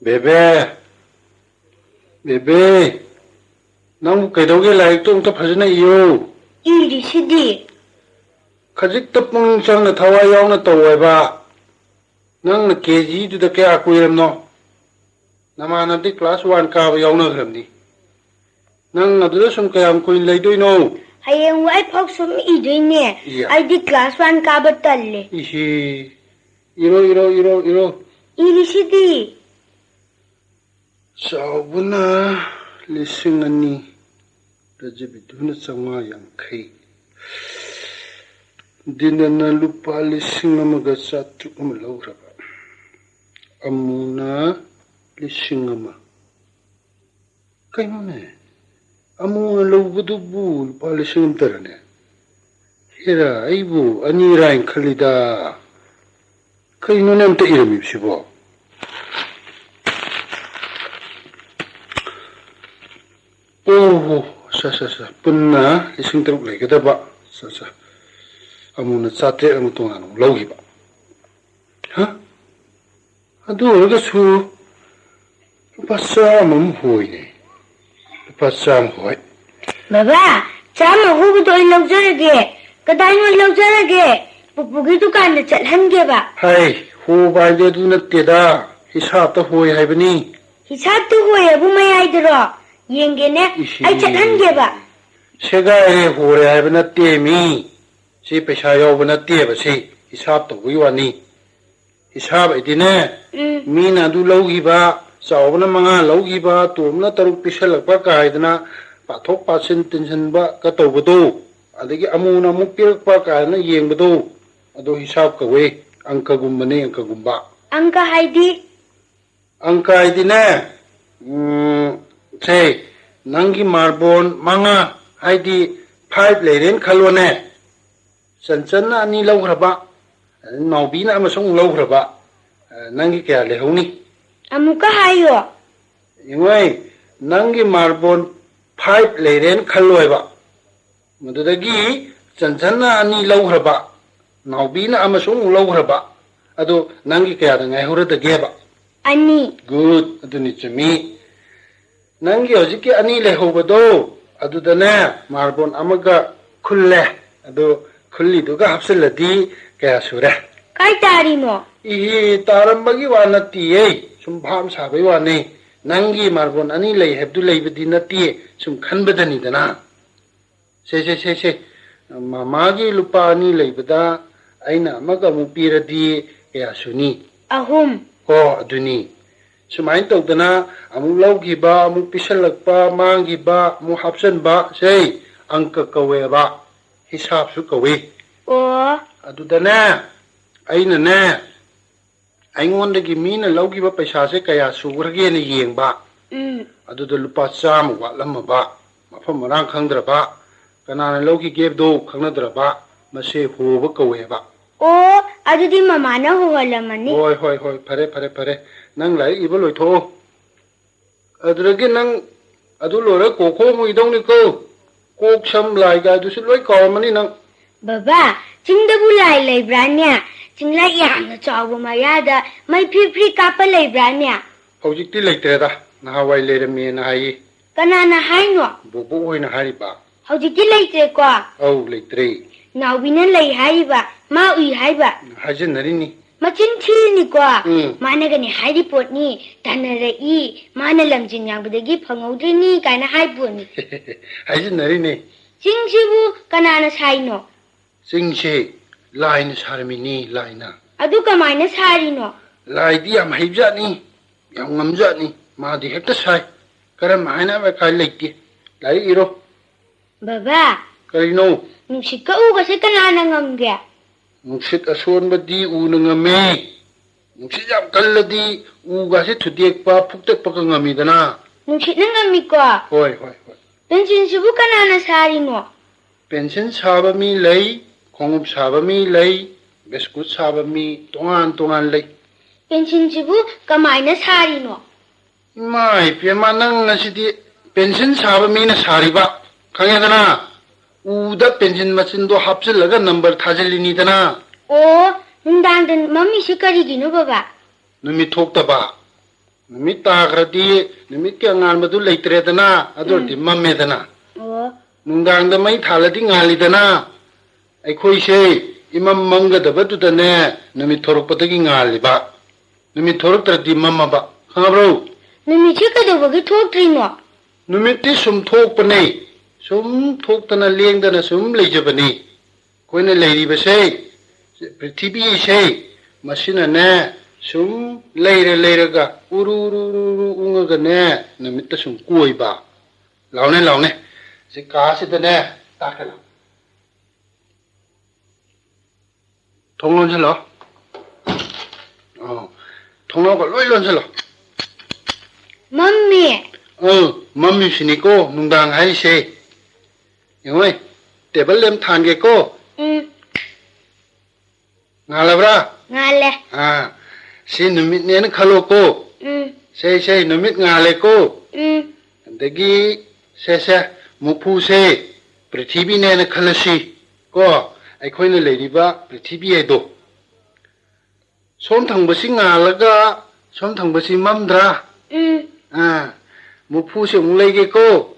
베베, 베베, ꯅꯪ ꯀꯩꯗꯧꯒꯦ ꯂꯥꯏꯔꯤꯛꯇꯣ ꯑꯝꯇ ꯐꯖꯅ ꯏꯌꯨ. ꯏꯔꯤꯁꯤꯗꯤ. ꯈꯖꯤꯛꯇ ꯄꯨꯛꯅꯤꯡ ꯆꯪꯅ ꯊꯋꯥꯏ ꯌꯥꯎꯅ ꯇꯧꯋꯦꯕ. ꯅꯪꯅ KG-ꯗꯨꯗ ꯀꯌꯥ ꯀꯨꯏꯔꯝꯅꯣ? ꯅꯃꯥꯟꯅꯕꯗꯤ ꯀ꯭ꯂꯥꯁ 1 ꯀꯥꯕ ꯌꯥꯎꯅꯈ꯭ꯔꯕꯅꯤ. ꯅꯪ ꯑꯗꯨꯗ ꯁꯨꯝ ꯀꯌꯥꯝ ꯀꯨꯏꯅ ꯂꯩꯗꯣꯏꯅꯣ? ꯍꯌꯦꯡꯋꯥꯏ ꯐꯥꯎ ꯁꯨꯝ ꯏꯗꯣꯏꯅꯦ. ꯑꯩꯗꯤ ꯀ꯭ꯂꯥꯁ 1 ꯀꯥꯕ ꯇꯜꯂꯦ. 이시 이러 이리시디. ꯆꯥꯎꯕꯅ 2,000 ꯔꯖꯕꯤꯗꯨꯅ 550 ꯗꯤꯅꯅ ꯂꯨꯄꯥ 1,300 ꯂꯧꯈ꯭ꯔꯕ ꯑꯃꯨꯅ 1,000 ꯀꯩꯅꯣꯅꯦ ꯑꯃꯨꯅ ꯂꯧꯕꯗꯨꯕꯨ ꯂꯨꯄꯥ 1,000 ꯇꯔꯅꯦ ꯍꯦꯔꯥ ꯑꯩꯕꯨ ꯑꯅꯤꯔꯥꯏꯅ ꯈꯜꯂꯤꯗ ꯀꯩꯅꯣꯅꯦ ꯑꯝꯇ ꯏꯔꯝꯃꯤꯕꯁꯤꯕꯣ 오호, 뿐나 1,300 레게다바, 아무나 짜떼 아무 동안 올라오기바. 하? 아도 어가수 빠싸움 호이네. 빠싸움 호이. 바바, 자마 후부터 일러저러게. 그다음에 일러저러게. 부부기 두칸에 찰한게바. 하이, 호바이데도 낫대다. 히삽도 호이 하이버니. 히삽도 호이 부마야 이들어. ꯌꯦꯡꯒꯦꯅꯦ ꯑꯩ ꯆꯠꯍꯟꯒꯦꯕ ꯁꯦꯒꯥꯏꯔꯦ ꯍꯣꯔꯦ ꯍꯥꯏꯕ ꯅꯠꯇꯦ ꯃꯤ ꯁꯤ ꯄꯩꯁꯥ ꯌꯥꯎꯕ ꯅꯠꯇꯦꯕ ꯁꯤ ꯍꯤꯁꯥꯕ ꯇꯧꯕꯒꯤ ꯋꯥꯅꯤ ꯍꯤꯁꯥꯕ ꯍꯥꯏꯗꯤꯅꯦ ꯃꯤꯅ ꯑꯗꯨ ꯂꯧꯈꯤꯕ ꯆꯥꯎꯕꯅ 5 ꯂꯧꯈꯤꯕ ꯇꯣꯝꯅ 3 ꯄꯤꯁꯜꯂꯛꯄ ꯀꯥꯏꯗꯅ ꯄꯥꯊꯣꯛ ꯄꯥꯁꯤꯟ ꯇꯤꯟꯁꯤꯟꯕ ꯀ ꯇꯧꯕꯗꯣ ꯑꯗꯒꯤ ꯑꯃꯨꯅ ꯑꯃꯨꯛ ꯄꯤꯔꯛꯄ ꯀꯥꯏꯗꯅ ꯌꯦꯡꯕꯗꯣ ꯑꯗꯣ ꯍꯤꯁꯥꯕ ꯀꯧꯋꯦ ꯑꯪꯀꯒꯨꯝꯕꯅꯦ ꯑꯪꯀꯒꯨꯝꯕ ꯑꯪꯀ ꯍꯥꯏꯗꯤꯅꯦ ꯁꯦ ꯅꯪꯒꯤ ꯃꯥꯔꯕꯣꯟ 5 ꯍꯥꯏꯗꯤ 5 ꯂꯩꯔꯦꯅ ꯈꯜꯂꯣꯅꯦ ꯆꯟꯆꯟꯅ 2 ꯂꯧꯈ꯭ꯔꯕ ꯅꯥꯎꯕꯤꯅ ꯑꯃꯁꯨꯡ ꯂꯧꯈ꯭ꯔꯕ ꯅꯪꯒꯤ ꯀꯌꯥ ꯂꯩꯍꯧꯅꯤ ꯑꯃꯨꯛꯀ ꯍꯥꯏꯌꯣ ꯏꯉꯣꯏ ꯅꯪꯒꯤ ꯃꯥꯔꯕꯣꯟ 5 ꯂꯩꯔꯦꯅ ꯈꯜꯂꯣꯏꯕ ꯃꯗꯨꯗꯒꯤ ꯆꯟꯆꯟꯅ 2 ꯂꯧꯈ꯭ꯔꯕ ꯅꯥꯎꯕꯤꯅ ꯑꯃꯁꯨꯡ ꯂꯧꯈ꯭ꯔꯕ ꯑꯗꯣ ꯅꯪꯒꯤ ꯀꯌꯥꯗ ꯉꯥꯏꯍꯧꯔꯗꯒꯦꯕ 2 ꯒꯨꯗ ꯑꯗꯨꯅꯤ ꯆꯨꯝꯃꯤ ꯅꯪꯒꯤ ꯍꯧꯖꯤꯛꯀꯤ 2 ꯂꯩꯍꯧꯕꯗꯣ ꯑꯗꯨꯗꯅꯦ ꯃꯥꯔꯕꯣꯟ ꯑꯃꯒ ꯈꯨꯜꯂꯦ ꯑꯗꯣ ꯈꯨꯜꯂꯤꯗꯨꯒ ꯍꯥꯞꯆꯤꯜꯂꯗꯤ ꯀꯌꯥ ꯁꯨꯔꯦ ꯀꯥꯏ ꯇꯥꯔꯤꯅꯣ ꯇꯥꯔꯝꯕꯒꯤ ꯋꯥ ꯅꯠꯇꯤꯌꯦ ꯁꯨꯝ ꯚꯥꯞ ꯁꯥꯕꯩ ꯋꯥꯅꯤ ꯅꯪꯒꯤ ꯃꯥꯔꯕꯣꯟ 2 ꯂꯩ ꯍꯥꯏꯕꯗꯨ ꯂꯩꯕꯗꯤ ꯅꯠꯇꯤꯌꯦ ꯁꯨꯝ ꯈꯟꯕꯗꯅꯤꯗꯅ ꯁꯦ ꯃꯃꯥꯒꯤ ꯂꯨꯄꯥ 2 ꯂꯩꯕꯗ ꯑꯩꯅ ꯑꯃꯒ ꯑꯃꯨꯛ ꯄꯤꯔꯗꯤ ꯀꯌా ꯁꯨꯅꯤ 3 ꯍꯣ ꯑꯗꯨꯅꯤ ꯁꯨꯃꯥꯏꯅ ꯇꯧꯗꯅ ꯑꯃꯨꯛ ꯂꯧꯈꯤꯕ ꯑꯃꯨꯛ ꯄꯤꯁꯜꯂꯛꯄ ꯃꯥꯡꯈꯤꯕ ꯑꯃꯨꯛ ꯍꯥꯞꯆꯟꯕ ꯁꯦ ꯑꯪꯀ ꯀꯧꯋꯦꯕ ꯍꯤꯁꯥꯕꯁꯨ ꯀꯧꯋꯤ ꯑꯗꯨꯗꯅꯦ ꯑꯩꯅꯅꯦ ꯑꯩꯉꯣꯟꯗꯒꯤ ꯃꯤꯅ ꯂꯧꯈꯤꯕ ꯄꯩꯁꯥꯁꯦ ꯀꯌꯥ ꯁꯨꯈ꯭ꯔꯒꯦꯅ ꯌꯦꯡꯕ ꯑꯗꯨꯗ ꯂꯨꯄꯥ 100 ꯋꯥꯠꯂꯝꯃꯕ ꯃꯐꯝ ꯃꯔꯥꯡ ꯈꯪꯗ꯭ꯔꯕ ꯀꯅꯥꯅ ꯂꯧꯈꯤꯒꯦꯕꯗꯣ ꯈꯪꯅꯗ꯭ꯔꯕ ꯃꯁꯦ ꯍꯣꯕ ꯀꯧꯋꯦꯕ ꯑꯗꯨꯗꯤ ꯃꯃꯥꯅ ꯍꯣꯍꯜꯂꯝꯃꯅꯤ ꯍꯣꯏ ꯐꯔꯦ ꯅꯪ ꯂꯥꯏꯔꯤꯛ 이ba ꯂꯣꯏꯊꯣꯛꯑꯣ ꯑꯗꯨꯗꯒꯤ ꯅꯪ ꯑꯗꯨ ꯂꯣꯏꯔ ꯀꯣꯈꯣ ꯑꯃꯨꯛ 이동ꯅꯤꯀꯣ ꯀꯣꯛ ꯁꯝ ꯂꯥꯏ ꯒꯥꯏꯗꯨꯁꯨ ꯂꯣꯏ ꯀꯥꯎꯔꯝꯃꯅꯤ ꯅꯪ ꯕꯕꯥ ꯆꯤꯡꯗꯕꯨ ꯂꯥꯏ ꯂꯩꯕ꯭ꯔꯥꯅꯦ ꯆꯤꯡꯂꯛ ꯌꯥꯝꯅ ꯆꯥꯎꯕ ꯃꯌꯥꯗ ꯃꯩ ꯐ꯭ꯔꯤ ꯀꯥꯞꯄ ꯂꯩꯕ꯭ꯔꯥꯅꯦ ꯍꯧꯖꯤꯛꯇꯤ ꯂꯩꯇ꯭ꯔꯦꯗ ꯅꯍꯥꯟꯋꯥꯏ ꯂꯩꯔꯝꯃꯦꯅ ꯍꯥꯏꯌꯦ ꯀꯅꯥꯅ ꯍꯥꯏꯅꯣ ꯕꯣꯕꯣꯛ ꯍꯣꯏꯅ ꯍꯥꯏꯔꯤꯕ ꯍꯧꯖꯤꯛꯇꯤ ꯂꯩꯇ꯭ꯔꯦꯀꯣ ꯑꯧ ꯂꯩꯇ꯭ꯔꯦ ꯅꯥꯎꯕꯤꯅ ꯂꯩ ꯍꯥꯏꯔꯤꯕ ꯃꯥ ꯎꯏ ꯍꯥꯏꯕ ꯍꯥꯏꯖꯟꯅꯔꯤꯅꯤ ꯃꯆꯤꯟ ꯊꯤꯔꯤꯅꯤꯀꯣ ꯃꯥꯅꯒꯅꯤ ꯍꯥꯏꯔꯤ ꯄꯣꯠꯅꯤ ꯇꯥꯟꯅꯔꯛꯏ ꯃꯥꯅ ꯂꯝꯖꯤꯡ ꯌꯥꯡꯕꯗꯒꯤ ꯐꯪꯍꯧꯗ꯭ꯔꯤꯅꯤ ꯀꯥꯏꯅ ꯍꯥꯏ ꯄꯣꯠꯅꯤ ꯍꯥꯏꯖꯟꯅꯔꯤꯅꯤ ꯆꯤꯡꯁꯤꯕꯨ ꯀꯅꯥꯅ ꯁꯥꯏꯅꯣ ꯆꯤꯡꯁꯦ ꯂꯥꯏꯅ ꯁꯥꯔꯝꯃꯤꯅꯤ ꯂꯥꯏꯅ ꯑꯗꯨ ꯀꯃꯥꯏꯅ ꯁꯥꯔꯤꯅꯣ ꯂꯥꯏꯗꯤ ꯌꯥꯝ ꯍꯩꯕꯖꯥꯠꯅꯤ ꯌꯥꯝ ꯉꯝꯖꯥꯠꯅꯤ ꯃꯥꯗꯤ ꯍꯦꯛꯇ ꯁꯥꯏ ꯀꯔꯝ ꯍꯥꯏꯅꯕ ꯀꯥꯏ ꯂꯩꯇꯦ ꯂꯥꯏꯔꯤꯛ ꯏꯔꯣ ꯕꯕꯥ ꯀꯔꯤꯅꯣ ꯅꯨꯡꯁꯤꯠꯀ ꯎꯒꯁꯦ ꯀꯅꯥꯅ ꯉꯝꯒꯦ ꯅꯨꯡꯁꯤꯠ ꯑꯁꯣꯟꯕꯗꯤ ꯎꯅ ꯉꯝꯃꯦ ꯅꯨꯡꯁꯤꯠ ꯌꯥꯝ ꯀꯜꯂꯗꯤ ꯎꯒꯁꯦ ꯊꯨꯗꯦꯛꯄ ꯐꯨꯛꯇꯦꯛꯄꯒ ꯉꯝꯃꯤꯗꯅ ꯅꯨꯡꯁꯤꯠꯅ ꯉꯝꯃꯤꯀꯣ ꯍꯣꯏ ꯄꯦꯟꯁꯤꯜꯁꯤꯕꯨ ꯀꯅꯥꯅ ꯁꯥꯔꯤꯅꯣ ꯄꯦꯟꯁꯤꯜ ꯁꯥꯕ ꯃꯤ ꯂꯩ ꯈꯣꯡꯎꯞ ꯁꯥꯕ ꯃꯤ ꯂꯩ ꯕꯤꯁꯀꯨꯠ ꯁꯥꯕ ꯃꯤ ꯇꯣꯉꯥꯟ ꯂꯩ ꯄꯦꯟꯁꯤꯜꯁꯤꯕꯨ ꯀꯃꯥꯏꯅ ꯁꯥꯔꯤꯅꯣ ꯏꯃꯥ ꯏꯄꯦꯝꯃ ꯅꯪ ꯉꯁꯤꯗꯤ ꯄꯦꯟꯁꯤꯜ ꯁꯥꯕ ꯃꯤꯅ ꯁꯥꯔꯤꯕ ꯈꯪꯉꯦꯗꯅ ꯎꯗ ꯄꯦꯟꯁꯤꯜ ꯃꯆꯤꯟꯗꯣ ꯍꯥꯞꯆꯤꯜꯂꯒ ꯅꯝꯕꯔ ꯊꯥꯖꯤꯜꯂꯤꯅꯤꯗꯅ ꯅꯨꯡꯗꯥꯡꯗ ꯃꯝꯃꯤꯁꯤ ꯀꯔꯤꯒꯤꯅꯣ ꯕꯕꯥ ꯅꯨꯃꯤꯠ ꯊꯣꯛꯇꯕ Numi takrati, numi kya ngal madu leitredana, ado di mamedana. Oh. Nunggang da mai thalati ngalidana. Ai khoi she imam manga da batu da ne numi thorok patagi ngaliba. Numi thorok trati mamma ba. Khangabro. Numi chika do bagi thok trino. Numi ti sum thok pane. Sum thok tana leng dana sum leijabani. Koine leiri ba she. Prithvi she. Masina ne sum leira ga uru unga ga ne numi ta sum koi ba. Laune. Se ka se da ne takala. Thong lon lo. Oh. Thong lo ko loi lon lo. Mommy. Mommy sini ko nungdang hai se. Yoi. Table lem than ge ko. Ngalabra. Ngale. Si numit ne khalo ko. Se numit ngale ko. Dagi se mukpu se prithvi ne khalasi ko ai khoi ne leiriba prithvi ai do. Som thangbasi ngalaga som thangbasi mamdra. Mukpu se mung leige ko.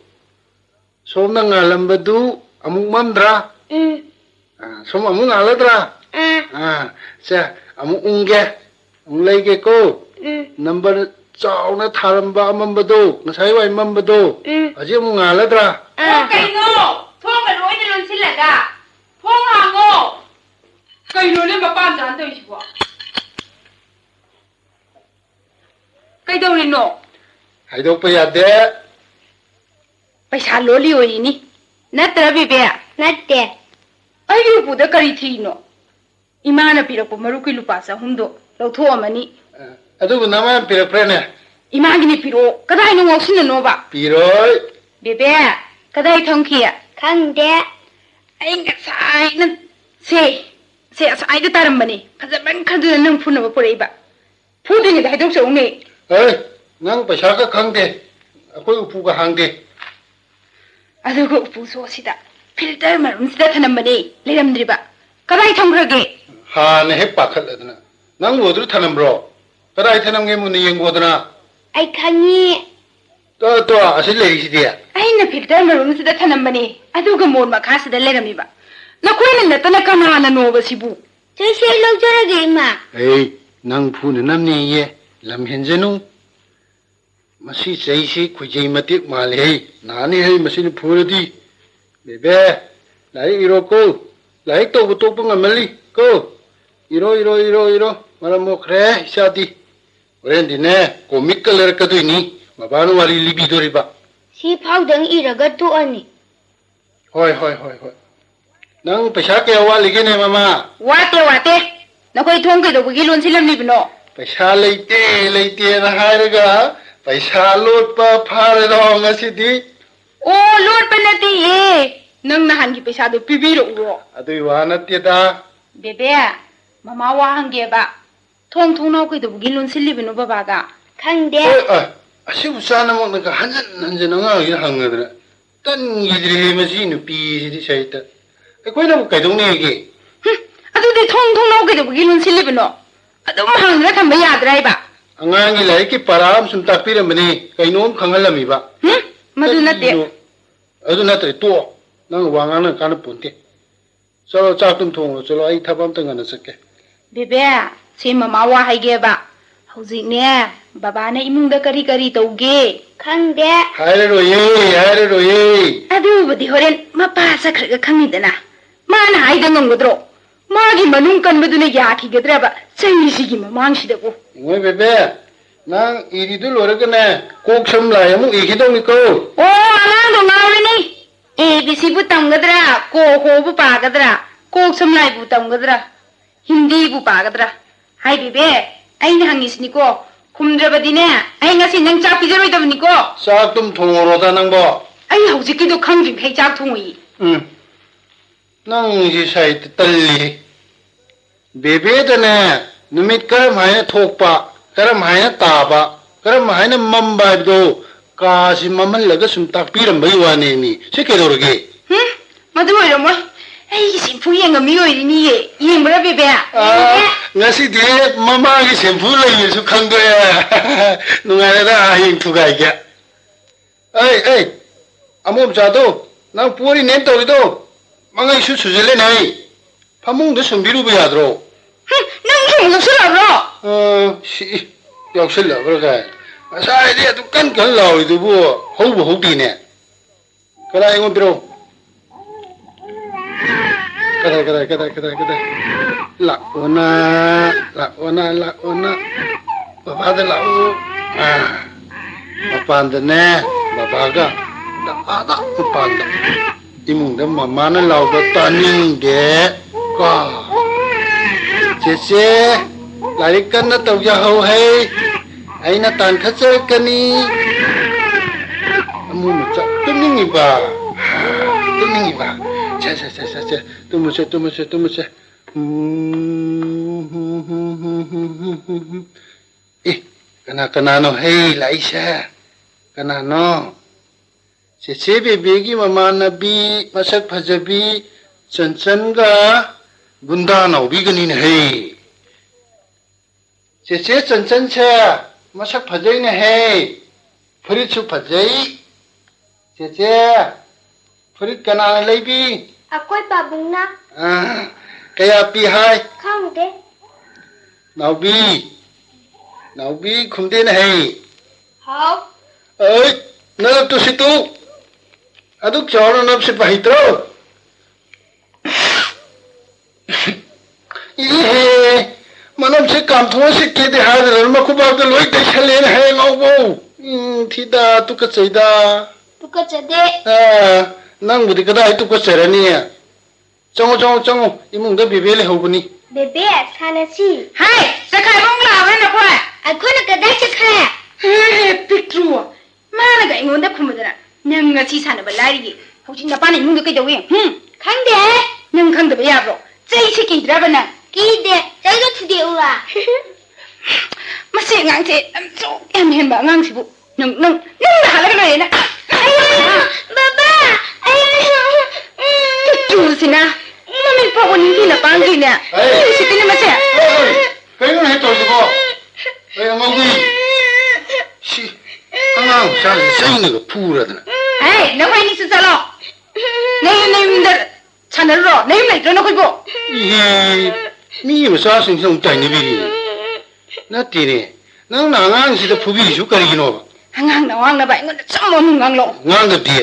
Som na ngalambadu amuk mamdra. Som amuk ngaladra. Se amuk ungge mung leige ko. Number chao na tharamba amambado ngasai wai mambado aje mung ngaladra. Cây ngô, thua mà lối đi luôn xin lại cả. Thua hàng ngô. Cây lối lên mà ban dán tôi chứ bỏ. Cây đâu lên nổ. Hai do pa ya de. Bây giờ lối liu gì nè. Nát tớ bị bè. Natte. Ai yêu phụ đã cari thi nổ. Imana pira po maruki lupa sa hundo. Lau thua mà nè. Adu nama pira prene. Imagine piro. Kada hai nung xin là nổ ba. Piroi. Bè bè. Kada hai thông kia. Khangde. Ai ngã sai nè. Se sai đã taram ba nè. Kada ban kada nung phu na ba pura iba. Phu đi nè hai thông sa nè. Nang paisa ka khangde. Akoi upu ka hangde. Adugo upu so sida. Filter marum sida thanam ba nè. Leram dri ba. Kada hai thông ra ge. Ha ne he pakhat adna. Nang wodru thanam bro. Kadai thanam ge mun yeng bodna. Ai khangi. To asil le si dia. Ai na filter marum sida thanam ba nè. Adugo mon ma kha sida leram iba. Na koi na tana kana na no ba sibu. Chai sai lo jara ge ma. Nang phu ne nam ne ye. Lam hen jenu. Masi sei si khujei matik ma le. Na ni he masi ni phu di. Bebe. Lai iro ko. Lai to bu to pa ngamali ko. Iro. Mara mo khre sadi. Oren di ne comic color ka tu ni. Mabanu wali libi dori ba. Si phau dang iraga tu ani. Hoi. Nang paisa ke wa ligi ne mama. Wate. Na koi thong ke do gi lon silam ni bino. Paisa leite na hairaga. Paisa lot pa phare ro ngasi di. O lord pa na ti e. Nang nahan gi paisa do pibiro uro. Adui wa na ti da. Bebe, mama wa hangge ba. Thong na koi do gi lon silli bino baba ga. Khangde. Asi usana mo na hanjan nga gi hangadra. Tan gidri masi nu pi di saita. Koi na kai dong ne gi. Adu de thong na koi do gi lon silli bino. Adum hangra tham ba ya drai ba. Angang gi lai ki param sum tak piram bani kainom khangalami ba. Madu na te. Adu na te to. Nang wangang na kana punte. Chalo chak tum thong lo chalo ai thabam tang na sakke. Bebe, se mama wa haige ba. Hauji ne, baba na imung da kari tauge. Khangde. Haire ro ye. Adu budi horen mapa sakra ga khangi dana. Mana haida ngongodro. Magi manung kan badune ya ki gedra ba. Sai sigi mamang sida ko. Ngoi bebe. Nang iri du lore ka ne kok sam la yamu ikhi dong ni ko. O alang do ngawi ni. A B C bu tamgadra, ko ho bu pagadra, kok samlai bu tamgadra. Hindi bu pagadra. Hai bebe, ai na hangis ni ko. Kumdra ba dine, ai ngasi nang chak pijaroi dam ni ko. Chak tum thong ro da nang bo. Ai hauji ki do khangin khai chak thongui. Nang ji sai talli. Bebe da ne numit ka mai thok pa, karam hai ta ba, karam hai na mam ba do. Kasi maman laga sum tak piram bai wa ne mi. Se ke do ge. Madu oi mo. ꯑꯩꯒꯤ ꯁꯦꯝꯐꯨ ꯌꯦꯡꯕ ꯃꯤ ꯑꯣꯏꯔꯤꯅꯤ ꯌꯦꯡꯕ꯭ꯔꯥ ꯕꯦꯕꯦ ngasi dia mama ki shampoo lai su khang do ya nungai da hing thu gai kya ei amom cha do nang puri nem to do mangai su su le nai phamung de sum biru ba ya dro nang sum lo sala ro si yaw sil la ba ga asa dia tu kan lao du bu hou di ne ka lai ngon biro kada la ona baba da la papan da ne baba ga da ada papan da imung da mama na lau da taning de ka che lai kan na tau ya ho hai ai na tan kha che kani amu cha tuning ba cha tumu se kana no hey laisa kana no se bebe gi mama nabi masak phajabi chanchan ga bunda no bi gani ne hey se chanchan cha masak phajai ne hey phuri chu phajai se phuri kana leibi akoi babung na kaya pi hai khang de naubi khumde na hai hao ơi nợ tu si tu aduk choro nap se pahitro ihe manam se kam thua se ke de ha de ma khu ba de loi de chale na hai ngau bo thida tu ka chaida tu ka chade nang budi kada ai tu ka cherani chong imung da bebe le hobuni bebe sana si hai sakai bong la ba na kwa akoi na ka da chakha pictru mana ga ingon da khumudara nang nga chi sana ba lari gi hojin na pa ni mung da kai da wen khang de nang khang da ba ya bro chai chi ki dra ba na ki de chai do thu de ula ma se ngang che am so em hen ba ngang si bu nang da hala ga na baba pictru sina mami pa ko ni na pang gi na si tin ma se kai no he to ko ai ngau gi si angang sa sai ne ko pura da hai na kwai ni su sa lo nei da channel ro nei mai do na ko bo mi ma sa sing song tai ni bi na ti ne nang na ngang si da phu bi su ka ri no ngang na wang na ba ngon cham mo ngang lo ngang da ti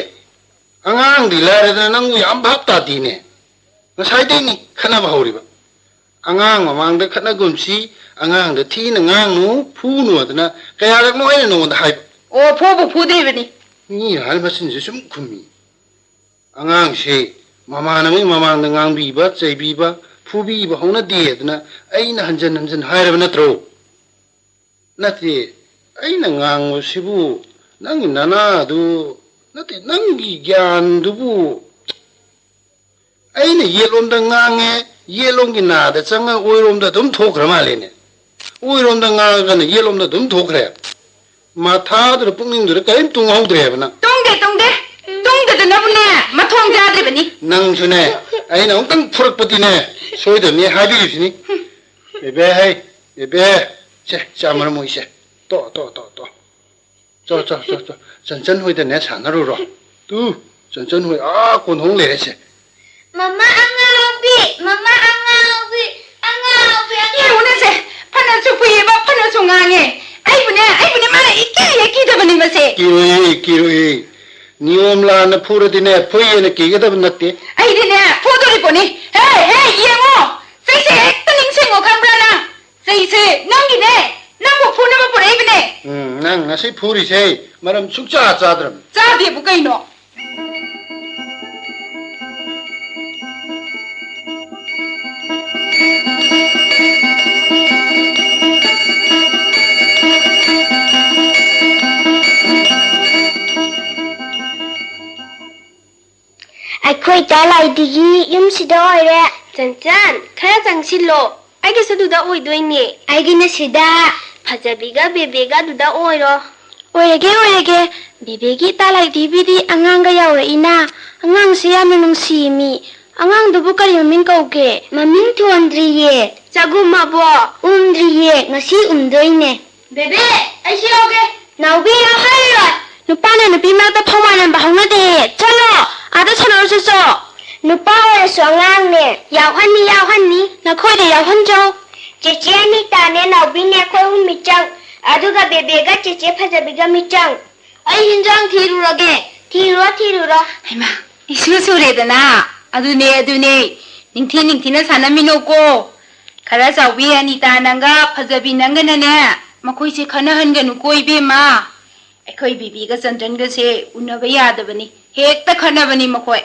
angang di la da nang yam bhap ta ti ne na sai dai ni khana ba ho ri ba angang ma mang da khana gum si angang da thi na ngang nu phu nu da na kaya ga mo ai no da hai o phu de ba ni ni hal ma sin sum khumi angang she mama na mi mama da ngang bi ba chai bi ba phu bi ba hong na de da na ai na hanjan hai ra ba na tro na ti ai na ngang si bu nang na na du na ti nang gi gyan du bu ai na ye lom da ngang ye lom gi na da chang a oi lom da dum thok ra ma le ne oi lom da ngang ga na ye lom da dum thok ra ma tha da pung ning da kai tung hau de ba na tong de da na bu ne ma thong ja de ba ni nang su ne ai na ong tang phurak pa ti ne soi da ni ha bi ri ni bebe che cha ma mo se to chân hui da ne cha na ro tu chân hui a kon hong le se mama angabi ye wo ne se phana su phi ba phana su nga nge ai bu ne ma ne ki da ba ni ma se ki ro niom la na phur di ne phoi ne ki ga da na te ai de ne pho do ri bo ni hey ye mo sai se ta ning se ngo kham bra na sai se nang gi ne nang bo phu na ba bo re bi ne nang na sai phuri se maram suk cha dram cha de bu kai no akoi ta lai di gi yum si da oi re chan khara chang si lo ai ge sa du da oi doi ni ai ge na si da phajabi ga bebe ga du da oi ro oirege bebe gi ta lai di bi di angang ga yaw re ina angang se ya nung si mi ꯑꯉꯥꯡꯗꯨꯕꯨ ꯀꯔꯤ ꯃꯃꯤꯡ ꯀꯧꯒꯦ ꯃꯃꯤꯡ ꯊꯣꯟꯗ꯭ꯔꯤꯌꯦ ꯆꯒꯨꯝꯃꯕꯣ ꯎꯝꯗ꯭ꯔꯤꯌꯦ ꯉꯁꯤ ꯎꯝꯗꯣꯏꯅꯦ ꯕꯦꯕꯦ ꯑꯩꯁꯨ ꯌꯥꯎꯒꯦ ꯅꯥꯎꯕꯤ ꯌꯥꯎꯍꯜꯂꯣꯏ ꯅꯨꯄꯥꯅ ꯅꯨꯄꯤ ꯃꯔꯛꯇ ꯐꯧꯃꯥꯟꯅꯕ ꯍꯧꯅꯗꯦ ꯆꯠꯂꯣ ꯑꯥꯗ ꯁꯥꯟꯅꯔꯨꯆꯣ ꯅꯨꯄꯥ ꯑꯣꯏꯔꯁꯨ ꯑꯉꯥꯡꯅꯦ ꯌꯥꯎꯍꯟꯅꯤ ꯅꯈꯣꯏꯗ ꯌꯥꯎꯍꯟꯖꯧ ꯆꯦꯆꯦ ꯑꯅꯤꯇꯥꯅꯦ ꯅꯥꯎꯕꯤꯅꯦ ꯑꯩꯈꯣꯏ ꯑꯍꯨꯝ ꯃꯤꯆꯪ ꯑꯗꯨꯒ ꯕꯦꯕꯦꯒ ꯆꯦꯆꯦ ꯐꯖꯕꯤꯒ ꯃꯤꯆꯪ ꯑꯩ ꯍꯤꯟꯖꯥꯡ ꯊꯤꯔꯨꯔꯒꯦ ꯊꯤꯔꯨꯔꯣ ꯍꯩꯃꯥ 이수 수레ꯗꯅ ꯑꯗꯨꯅꯦ ꯅꯤꯡꯊꯤꯅ ꯁꯥꯟꯅꯃꯤꯟꯅꯧꯀꯣ ꯈꯔ ꯆꯥꯎꯕꯤ ꯑꯅꯤꯇꯥ ꯅꯪꯒ ꯐꯖꯕꯤ ꯅꯪꯒꯅꯅꯦ ꯃꯈꯣꯏꯁꯦ ꯈꯟꯅꯍꯟꯒꯅꯨꯀꯣ 이ꯕꯦꯝꯃ ꯑꯩꯈꯣꯏ ꯕꯤꯕꯤꯒ ꯆꯟꯗ꯭ꯔꯟꯒꯁꯦ ꯎꯅꯕ ꯌꯥꯗꯕꯅꯤ ꯍꯦꯛꯇ ꯈꯟꯅꯕꯅꯤ ꯃꯈꯣꯏ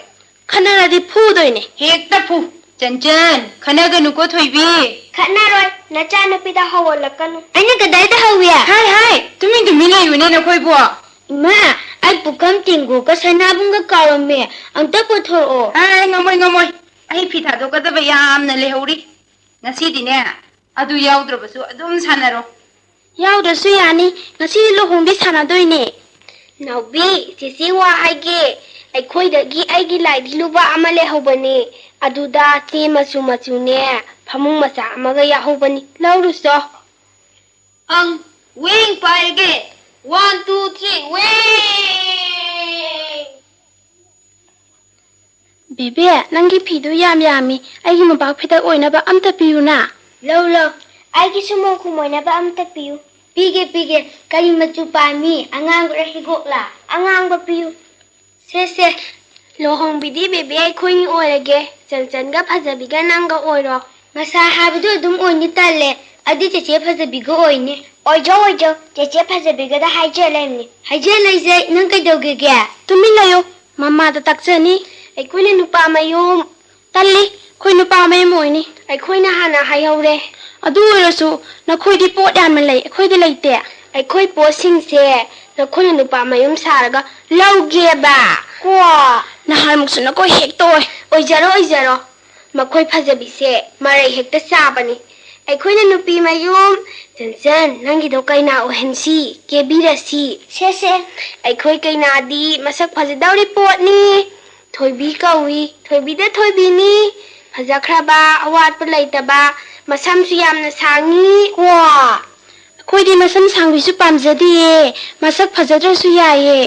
ꯈꯟꯅꯔꯗꯤ ꯐꯨꯗꯣꯏꯅꯦ ꯍꯦꯛꯇ ꯐꯨ ꯆꯟꯆꯟ ꯈꯟꯅꯒꯅꯨꯀꯣ ꯊꯣꯏꯕꯤ ꯈꯠꯅꯔꯣꯏ ꯅꯆꯥꯅꯨꯄꯤꯗ ꯍꯧꯍꯜꯂꯛꯀꯅꯨ ꯑꯩꯅ ꯀꯗꯥꯏꯗ ꯍꯧꯏ ꯍꯥꯏ ꯇꯨꯃꯤꯟ ꯂꯩꯌꯨꯅꯦ ꯅꯈꯣꯏꯕꯨ ꯏꯃꯥ ꯑꯩ ꯄꯨꯈꯝ ꯇꯦꯡꯒꯣꯒ ꯁꯅꯥꯕꯨꯡꯒ ꯀꯥꯎꯔꯝꯃꯦ ꯑꯝꯇ ꯄꯨꯊꯣꯔꯛꯑꯣ ꯉꯝꯃꯣꯏ ꯑꯩ ꯐꯤ ꯊꯥꯗꯣꯛꯀꯗꯕ ꯌꯥꯝꯅ ꯂꯩꯍꯧꯔꯤ ꯉꯁꯤꯗꯤꯅꯦ ꯑꯗꯨ ꯌꯥꯎꯗ꯭ꯔꯕꯁꯨ ꯑꯗꯨꯝ ꯁꯥꯟꯅꯔꯣ ꯌꯥꯎꯗ꯭ꯔꯁꯨ ꯌꯥꯅꯤ ꯉꯁꯤꯗꯤ ꯂꯨꯍꯣꯡꯕꯤ ꯁꯥꯟꯅꯗꯣꯏꯅꯦ ꯅꯥꯎꯕꯤ ꯆꯦꯆꯦ ꯋꯥ ꯍꯥꯏꯒꯦ ꯑꯩꯈꯣꯏꯗꯒꯤ ꯑꯩꯒꯤ ꯂꯥꯏꯗꯤ ꯂꯨꯕ ꯑꯃ ꯂꯩꯍꯧꯕꯅꯦ ꯑꯗꯨꯗ ꯆꯦ ꯃꯆꯨꯅꯦ ꯐꯃꯨꯡ ꯃꯆꯥ ꯑꯃꯒ ꯌꯥꯎꯍꯧꯕꯅꯤ ꯂꯧꯔꯨꯆꯣ ꯋꯦꯡ ꯄꯥꯏꯔꯒꯦ 1 2 3 ꯋꯦꯡ ꯕꯦꯕꯦ ꯅꯪꯒꯤ ꯐꯤꯗꯨ ꯌꯥꯝꯃꯤ ꯑꯩꯒꯤ ꯃꯣꯝꯄꯥꯛ ꯐꯤꯗꯛ ꯑꯣꯏꯅꯕ ꯑꯝꯇ ꯄꯤꯌꯨꯅ ꯂꯧ ꯑꯩꯒꯤꯁꯨ ꯃꯣꯡꯈꯨꯝ ꯑꯣꯏꯅꯕ ꯑꯝꯇ ꯄꯤꯌꯨ ꯄꯤꯒꯦ ꯀꯔꯤ ꯃꯆꯨ ꯄꯥꯝꯃꯤ ꯑꯉꯥꯡꯕꯔ ꯍꯤꯒꯣꯛꯂꯥ ꯑꯉꯥꯡꯕ ꯄꯤꯌꯨ ꯁꯦ ꯂꯨꯍꯣꯡꯕꯤꯗꯤ ꯕꯦꯕꯦ ꯑꯩꯈꯣꯏꯅꯤ ꯑꯣꯏꯔꯒꯦ ꯆꯟꯆꯟꯒ ꯐꯖꯕꯤꯒ ꯅꯪꯒ ꯑꯣꯏꯔꯣ ꯉꯁꯥꯏ ꯍꯥꯏꯕꯗꯨ ꯑꯗꯨꯝ ꯑꯣꯏꯅꯤ ꯇꯜꯂꯦ ꯑꯗꯨ ꯆꯦꯆꯦ ꯐꯖꯕꯤꯒ ꯑꯣꯏꯅꯤ ꯑꯣꯏꯖꯧ ꯆꯦꯆꯦ ꯐꯖꯕꯤꯒꯗ ꯍꯥꯏꯖ ꯅꯪ ꯀꯩꯗꯧꯒꯦ ꯇꯨꯃꯤꯟ ꯂꯩꯌꯨ ꯃꯃꯥꯗ ꯇꯥꯛꯆꯅꯤ ꯑꯩꯈꯣꯏꯅ ꯅꯨꯄꯥ ꯃꯌꯨꯝ ꯇꯜꯂꯤ ꯑꯩꯈꯣꯏ ꯅꯨꯄꯥ ꯃꯌꯨꯝ ꯑꯣꯏꯅꯤ ꯑꯩꯈꯣꯏꯅ ꯍꯥꯟꯅ ꯍꯥꯏꯍꯧꯔꯦ ꯑꯗꯨ ꯑꯣꯏꯔꯁꯨ ꯅꯈꯣꯏꯗꯤ ꯄꯣꯠ ꯌꯥꯝꯅ ꯂꯩ ꯑꯩꯈꯣꯏꯗꯤ ꯂꯩꯇꯦ ꯑꯩꯈꯣꯏ ꯄꯣꯠꯁꯤꯡꯁꯦ ꯅꯈꯣꯏꯅ ꯅꯨꯄꯥ ꯃꯌꯨꯝ ꯁꯥꯔꯒ ꯂꯧꯒꯦꯕ ꯀꯣ ꯅꯍꯥꯟꯃꯨꯛꯁꯨ ꯅꯈꯣꯏ ꯍꯦꯛꯇ ꯑꯣꯏꯖꯔꯣ ꯃꯈꯣꯏ ꯐꯖꯕꯤꯁꯦ ꯃꯔꯩ ꯍꯦꯛꯇ ꯆꯥꯕꯅꯤ ꯑꯩꯈꯣꯏꯅ ꯅꯨꯄꯤ ꯃꯌꯨꯝ ꯆꯟꯆꯟ ꯅꯪꯒꯤꯗꯣ ꯀꯩꯅꯥ ꯑꯣꯏꯍꯟꯁꯤ ꯀꯦꯕꯤꯔꯁꯤ ꯁꯦ ꯑꯩꯈꯣꯏ ꯀꯩꯅꯥꯗꯤ ꯃꯁꯛ ꯐꯖꯗꯧꯔꯤ ꯄꯣꯠꯅꯤ ꯊꯣꯏꯕꯤ ꯀꯧꯏ ꯊꯣꯏꯕꯤꯗ ꯊꯣꯏꯕꯤꯅꯤ ꯐꯖꯈ꯭ꯔꯕ ꯑꯋꯥꯠꯄ ꯂꯩꯇꯕ ꯃꯁꯝꯁꯨ ꯌꯥꯝꯅ ꯁꯥꯡꯉꯤ ꯑꯩꯈꯣꯏꯗꯤ ꯃꯁꯝ ꯁꯥꯡꯕꯤꯁꯨ ꯄꯥꯝꯖꯗꯤꯌꯦ ꯃꯁꯛ ꯐꯖꯗ꯭ꯔꯁꯨ ꯌꯥꯏꯌꯦ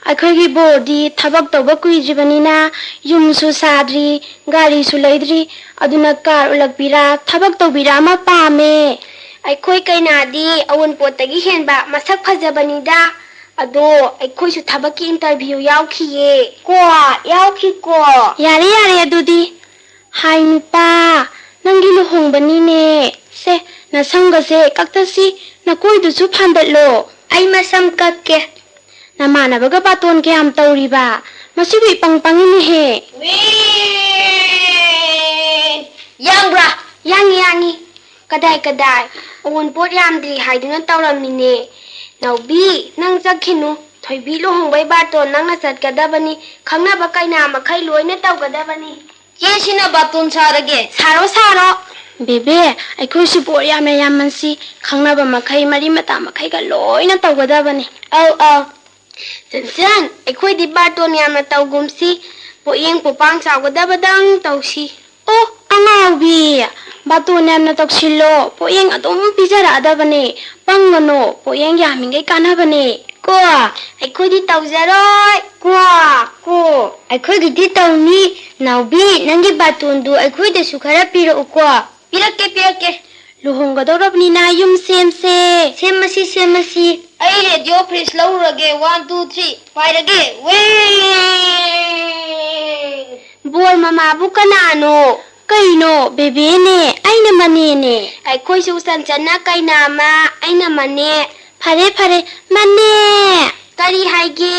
ꯑꯩꯈꯣꯏꯒꯤ ꯕꯣꯔꯗꯤ ꯊꯕꯛ ꯇꯧꯕ ꯀꯨꯏꯗ꯭ꯔꯤꯕꯅꯤꯅ ꯌꯨꯝꯁꯨ ꯁꯥꯗ꯭ꯔꯤ ꯒꯥꯔꯤꯁꯨ ꯂꯩꯗ꯭ꯔꯤ ꯑꯗꯨꯅ ꯀꯥꯔ ꯎꯠꯂꯛꯄꯤꯔꯥ ꯊꯕꯛ ꯇꯧꯕꯤꯔꯥ ꯑꯃ ꯄꯥꯝꯃꯦ ꯑꯩꯈꯣꯏ ꯀꯩꯅꯥꯗꯤ ꯑꯋꯨꯟꯄꯣꯠꯇꯒꯤ ꯍꯦꯟꯕ ꯃꯁꯛ ꯐꯖꯕꯅꯤꯗ ꯑꯗꯣ ꯑꯩꯈꯣꯏꯁꯨ ꯊꯕꯛꯀꯤ ꯏꯟꯇꯔꯚꯤꯌꯨ ꯌꯥꯎꯈꯤꯌꯦ ꯌꯥꯎꯈꯤꯀꯣ ꯌꯥꯔꯦ ꯑꯗꯨꯗꯤ ꯍꯥꯏ ꯅꯨꯄꯥ ꯅꯪꯒꯤ ꯂꯨꯍꯣꯡꯕꯅꯤꯅꯦ ꯁꯦ ꯅꯁꯝꯒꯁꯦ ꯀꯛꯇꯁꯤ ꯅꯀꯣꯏꯗꯨꯁꯨ ꯐꯥꯟꯗꯠꯂꯣ ꯑꯩ ꯃꯁꯝ ꯀꯛꯀꯦ ꯅꯃꯥꯟꯅꯕꯒ ꯕꯥꯇꯣꯟ ꯀꯌꯥꯝ ꯇꯧꯔꯤꯕ ꯃꯁꯤꯕꯨ ꯏꯄꯪ ꯄꯪꯉꯤꯅꯦꯍꯦ ꯌꯥꯡꯕ꯭ꯔꯥ ꯌꯥꯡꯉꯤ ꯀꯗꯥꯏ ꯑꯋꯨꯟꯄꯣꯠ ꯌꯥꯝꯗ꯭ꯔꯤ ꯍꯥꯏꯗꯨꯅ ꯇꯧꯔꯝꯃꯤꯅꯦ ꯅꯥꯎꯕꯤ ꯅꯪ ꯆꯠꯈꯤꯅꯨ ꯊꯣꯏꯕꯤ ꯂꯨꯍꯣꯡꯕꯩ ꯕꯥꯇꯣꯟ ꯅꯪꯅ ꯆꯠꯀꯗꯕꯅꯤ ꯈꯪꯅꯕ ꯀꯩꯅꯥ ꯃꯈꯩ ꯂꯣꯏꯅ ꯇꯧꯒꯗꯕꯅꯤ ꯆꯦꯁꯤꯅ ꯕꯥꯇꯣꯟ ꯁꯥꯔꯒꯦ ꯁꯥꯔꯣ ꯕꯦꯕꯦ ꯑꯩꯈꯣꯏꯁꯨ ꯄꯣꯠ ꯌꯥꯝꯅ ꯌꯥꯝꯃꯟꯁꯤ ꯈꯪꯅꯕ ꯃꯈꯩ ꯃꯔꯤ ꯃꯇꯥ ꯃꯈꯩꯒ ꯂꯣꯏꯅ ꯇꯧꯒꯗꯕꯅꯤ ꯑꯧ ꯆꯟꯆꯟ ꯑꯩꯈꯣꯏꯗꯤ ꯕꯥꯇꯣꯟ ꯌꯥꯝꯅ ꯇꯧꯒꯨꯝꯁꯤ ꯄꯣꯠꯌꯦꯡ ꯄꯣꯄꯥꯡ ꯆꯥꯎꯒꯗꯕꯗꯪ ꯇꯧꯁꯤ ꯑꯣ ꯑꯉꯥꯎꯕꯤ ꯕꯥꯇꯣꯟ ꯌꯥꯝꯅ ꯇꯧꯁꯤꯜꯂꯣ ꯄꯣꯠꯌꯦꯡ ꯑꯗꯨꯝ ꯄꯤꯖꯔꯛꯑꯗꯕꯅꯦ ꯄꯪꯒꯅꯣ ꯄꯣꯠꯌꯦꯡ ꯌꯥꯝꯃꯤꯉꯩ ꯀꯥꯟꯅꯕꯅꯦ ꯀꯣ ꯑꯩꯈꯣꯏꯗꯤ ꯇꯧꯖꯔꯣꯏ ꯀꯣ ꯑꯩꯈꯣꯏꯒꯤꯗꯤ ꯇꯧꯅꯤ ꯅꯥꯎꯕꯤ ꯅꯪꯒꯤ ꯕꯥꯇꯣꯟꯗꯨ ꯑꯩꯈꯣꯏꯗꯁꯨ ꯈꯔ ꯄꯤꯔꯛꯎꯀꯣ ꯄꯤꯔꯛꯀꯦ ꯂꯨꯍꯣꯡꯒꯗꯧꯔꯕꯅꯤ나 ꯌꯨꯝ ꯁꯦꯝꯃꯁꯤ ꯑꯩ ꯔꯦꯗꯤꯑꯣ ꯐ꯭ꯔꯤꯖ ꯂꯧꯔꯨꯔꯒꯦ 1 2 3 ꯄꯥꯏꯔꯒꯦ ꯕꯣꯜ ꯃꯃꯥꯕꯨ ꯀꯅꯥꯅꯣ ꯀꯩꯅꯣ ꯕꯦꯕꯦꯅꯦ ꯑꯩꯅ ꯃꯅꯦꯅꯦ ꯑꯩꯈꯣꯏꯁꯨ ꯆꯟꯆꯟꯅ ꯀꯩꯅꯥꯃ ꯑꯩꯅ ꯃꯅꯦ ꯐꯔꯦ ꯃꯅꯦ ꯀꯔꯤ ꯍꯥꯏꯒꯦ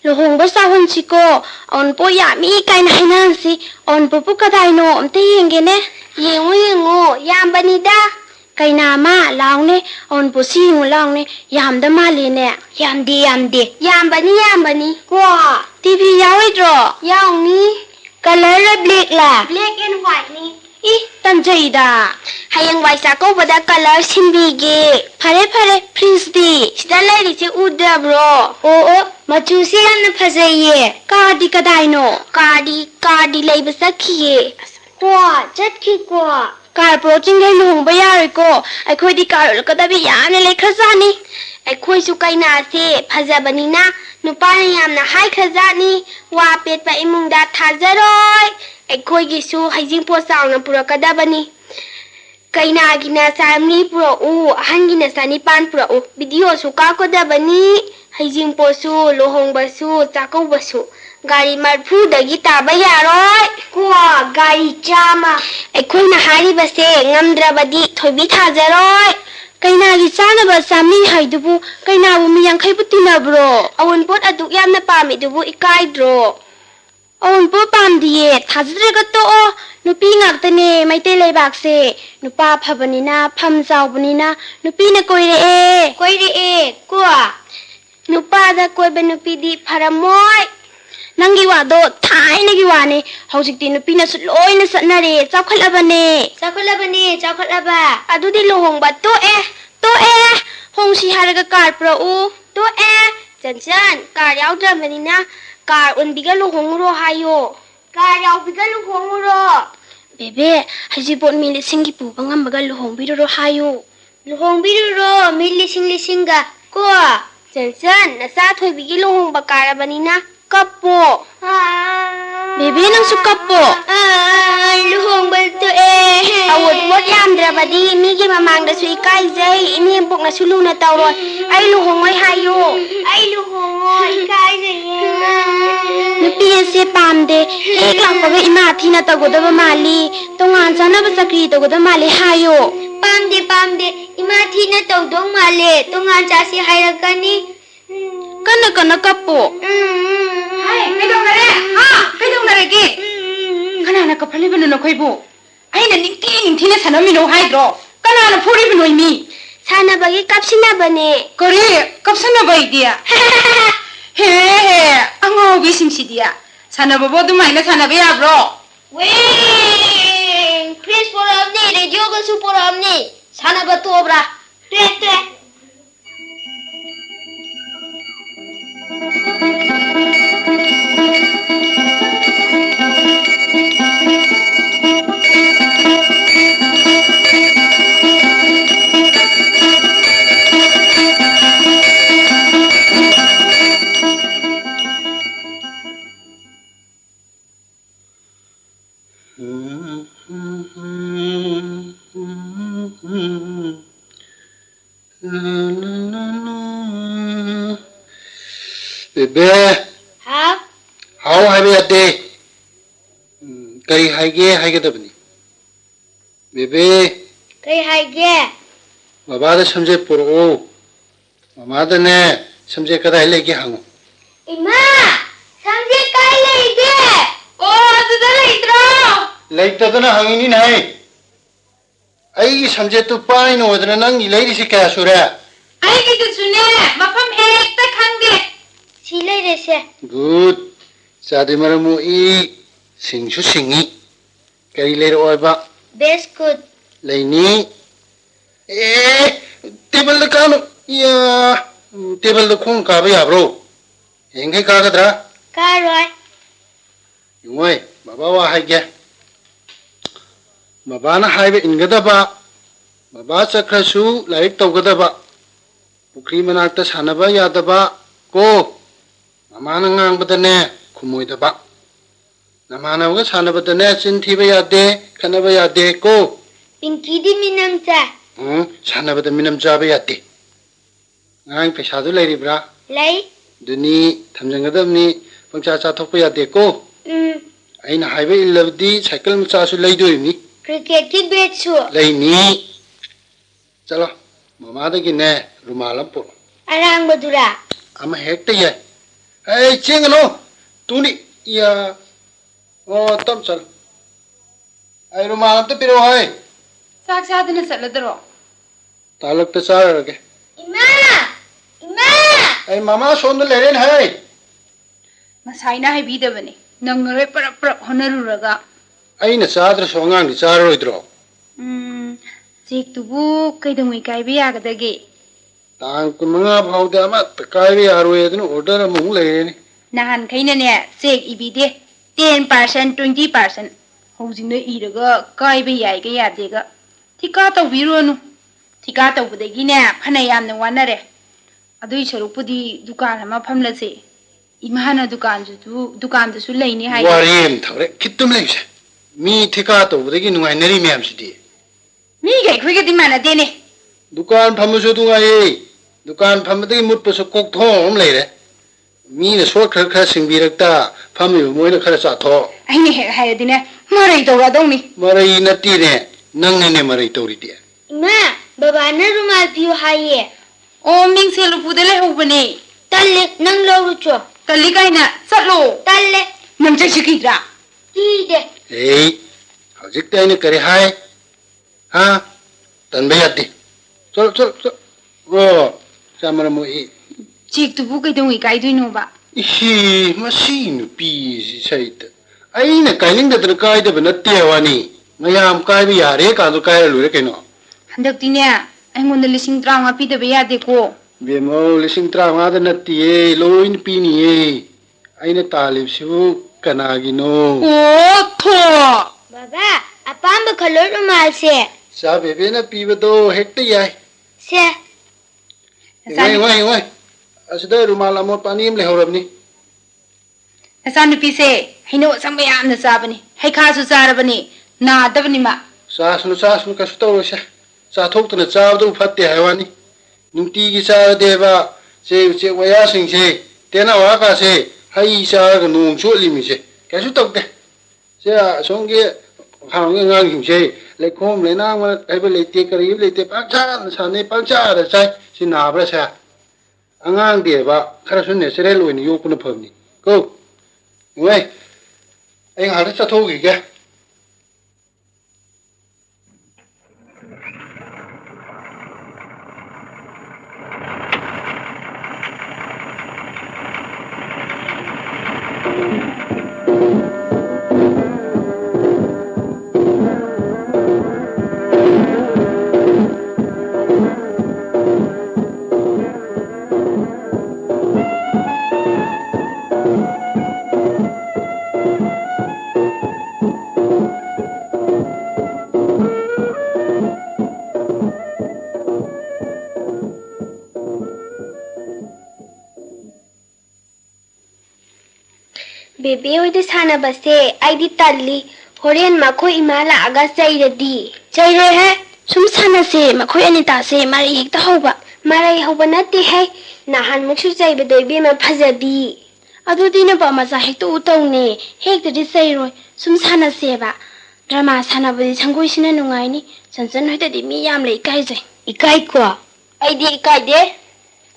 ꯂꯨꯍꯣꯡꯕ ꯆꯥꯎꯍꯟꯁꯤꯀꯣ ꯑꯋꯨꯟꯄꯣꯠ ꯌꯥꯝꯃꯤ ꯀꯥꯏꯅ ꯍꯥꯏꯅꯍꯟꯁꯤ ꯑꯋꯨꯟꯄꯣꯠꯄꯨ ꯀꯗꯥꯏꯅꯣ ꯑꯝꯇ ꯌꯦꯡꯒꯦꯅꯦ ꯌꯦꯡꯉꯨ ꯌꯥꯝꯕꯅꯤꯗ ꯀꯩꯅꯥꯃ ꯂꯥꯎꯅꯦ ꯑꯋꯨꯟꯄꯣꯠꯁꯤ ꯌꯦꯡꯉꯨ ꯂꯥꯎꯅꯦ ꯌꯥꯝꯗ ꯃꯥꯜꯂꯦꯅꯦ ꯌꯥꯝꯗꯦ ꯌꯥꯝꯕꯅꯤ ꯀꯣ ꯇꯤꯚꯤ ꯌꯥꯎꯔꯣꯏꯗ꯭ꯔꯣ ꯌꯥꯎꯅꯤ ꯀꯂꯔ ꯕ꯭ꯂꯦꯛꯂꯥ ꯕ꯭ꯂꯦꯛ ꯑꯦꯟ ꯋꯥꯏꯠꯅꯤ ꯇꯟꯖꯩꯗ ꯍꯌꯦꯡꯋꯥꯏ ꯆꯥꯛꯀꯧꯕꯗ ꯀꯂꯔ ꯁꯤꯟꯕꯤꯒꯦ ꯐꯔꯦ ꯐ꯭ꯔꯤꯖꯇꯤ ꯁꯤꯗ ꯂꯩꯔꯤꯁꯦ ꯎꯗꯕ꯭ꯔꯣ ꯑꯣ Machusi and the Pazaye, Cardi Cadino, Cardi labor Saki. Qua, Jetki qua. Car approaching the Lung Bayarico, I quit the car, look at the Bian like Kazani. I quit Sukaina, Pazabanina, Nupani am the high Kazani, Wapit by Imunda Tazaroi. I quit Gisu, Hazing Post down and Purakadabani. Kaina gina samni pro u hangina sani pan pro u video suka ko da bani haijing po su lohong ba su takau ba su gari marphu da gita ba yaroi kwa gari chama ekoi na hari ba se ngamdra badi thobi thajaroi kaina gi chana ba samni haidubu kaina bu mi yang khai putina bro awon pot aduk yam na pa mi dubu ikai dro awon po pam diye thajre ga to o nupi ngaktane maite leibak se nupa phabanina pham jawbanina nupi na koire e kwa nupa da koi ben nupi di pharamoi nangi wa do thai na gi wa ne hojikti nupi na su loi na satnare chakhalaba adudi lohong ba to e hong si haraga kar pro u to e chan kar yaw drambanina kar unbiga lohong ro hayo Kar yaw biga luhong ro. Bebe, hajibot mi lising gipu bangam baga luhong biro ro hayo. Luhong biro ro mi lising ga. Ko. San nasa thoy bigi luhong bakara banina kapo. Bebe nang su kapo. Luhong balto Awot mot yam drabadi mi gi mamang da su ikai zai ini empok na sulu na tawron. Ay luhong oi hayo. Ay luhong oi ikai zai. Nupi se pamde lang paga ima thina tagodaba mali tongan jana ba sakri tagoda mali hayo pamde ima thina tawdong male tongan jasi hairakani kana kapo hai kaidong nare ge kana na kaphali binu na khoibu aina ningti na sanamino haidro kana na phuri binu mi sana bagi kapsina bane kore kapsana bai dia he ango bisim sidia sana bobo du mai na sana be abro wing Chris poramni radio ga su poramni sana ba to bra te Bebe, how have you a day? Kari haige da bani. Bebe, kai haige baba da samje puro. Mama da ne samje kada hele ki hangu. ima samje kai leige o adu da leitro Laita da na hangini nai. Ai samje tu pai no da nang ni leiri si kaya sura. ai ki tu sune mafam hek ta khangge silai rese Good. Sadi maramu I singsu singi. Kari leiro oiba. best good Laini. Table da kano. Ya, table da khung ka ba ya bro. Engai ka gadra. karoi Yungoi, baba wa haige. Baba na haibe ingadaba. Baba chakrasu laik tawgadaba. Pukri manakta sanaba yadaba. Ko. Mama na ngangbadane kumoydaba. Namana waga sanabadane chintiba yade, kanaba yade ko. pinky di minamcha Sanabada minam jaba yade. Ngang pesadu lairibra. lai Duni thamjangadabni pangcha cha thokpa yade ko. Aina haibe illabdi cycle macha su laidoimi. cricket ki bet su Laini. Chalo, mama da gine rumalam puro. arang badura Ama hekta ye. Hey, chingano. Tuni ya. Oh, tam chal. Ay rumalam to piro hai. sak sa dina satladro Talak to char rage. ima Ay mama sonda leren hai. masai na hai bida bane nangre para honaruraga Ay na chadra songang di char roidro. jek tubu kaidong ikai be yagadage Tang kumanga phauda ma takai bi arwe tnu order mung le ni. Nahan khaina ne check ibide 10% 20% hojing no iraga kai be yai ga ya de ga thika taw biro nu thika taw bude gi ne phana yam ne wanare adui sarupudi dukan ama phamla se imahana dukan du su leini hai Wariem thore kitum le se. Mi thika to bude gi nungai nari myam si di. mi gai khoi ga dimana de ne Dukan phamu su du ngai. Dukan phamu de mut pa su kok thom le re. Mi ne so khar khar sing bi rak ta phamu moi na khar sa tho. ai ne he hai de ne marai to ga dong ni Marai na ti ne nang ne marai to ri di. Ima, baba na rumal piyo haye. o ming se lu pude le ho bane Talle, nang lo cho. kali kai na sat lo Talle, nam chai shikidra ide. Hey, hojik ta ne kare hai. Ha? Tan ba yat di. Chol. Ro, samara mo e. chik tu bu kai dong kai dui no ba Ihi, machine pi si sait. Ai na kaining da tra kai da ba na te wa ni. Mayam kai bi yare ka do kai lu re ke no. handak ti ne ai ngon de lising trauma pi de ba ya de ko Be mo lising tra ma da na ti e lo in pi ni e. Ai na ta le su kana gi no. o tho Baba, apamba kalor rumal se. Sa be be na pi ba do hek te yai. Se, Wai. Asda rumal amot panim le horab ni. Nasan nu pi se hino sam ba yam na sa bani hai kha su sa ra bani na da bani ma Sas nu ka su to sa. Sa thok tu na cha do phat te hai wa ni. Nung ti gi sa de ba se wa ya sing se. Te na wa ka se hai sa ga nung chu li mi se. Ka su tok de. Se a song ge hang ge ngang kim se. Le khom le na ma ai ba le te ka ri le te pa cha sa ne pa cha da sai. Si na bra sa. Angang de ba khara sun ne se re lo ni yo ku na phom ni. Ko. Wei. Ai ha ta tho gi ge. bebe oi de sana base, ai di talli. Horen ma ko imala aga sai redi. Sai ro he, sum sana se ma ko ani ta se mari hek ta hoba. Marai hoba na te hai. Na han mu chu sai be doi be ma phajabi. Adu di na ba ma sa hek to utong ne. Hek de sai ro, sum sana se ba. Drama sana ba di changoi sina nungai ni. San hoi de mi yam le ikai jai. Ikai ko. Ai di ikai de.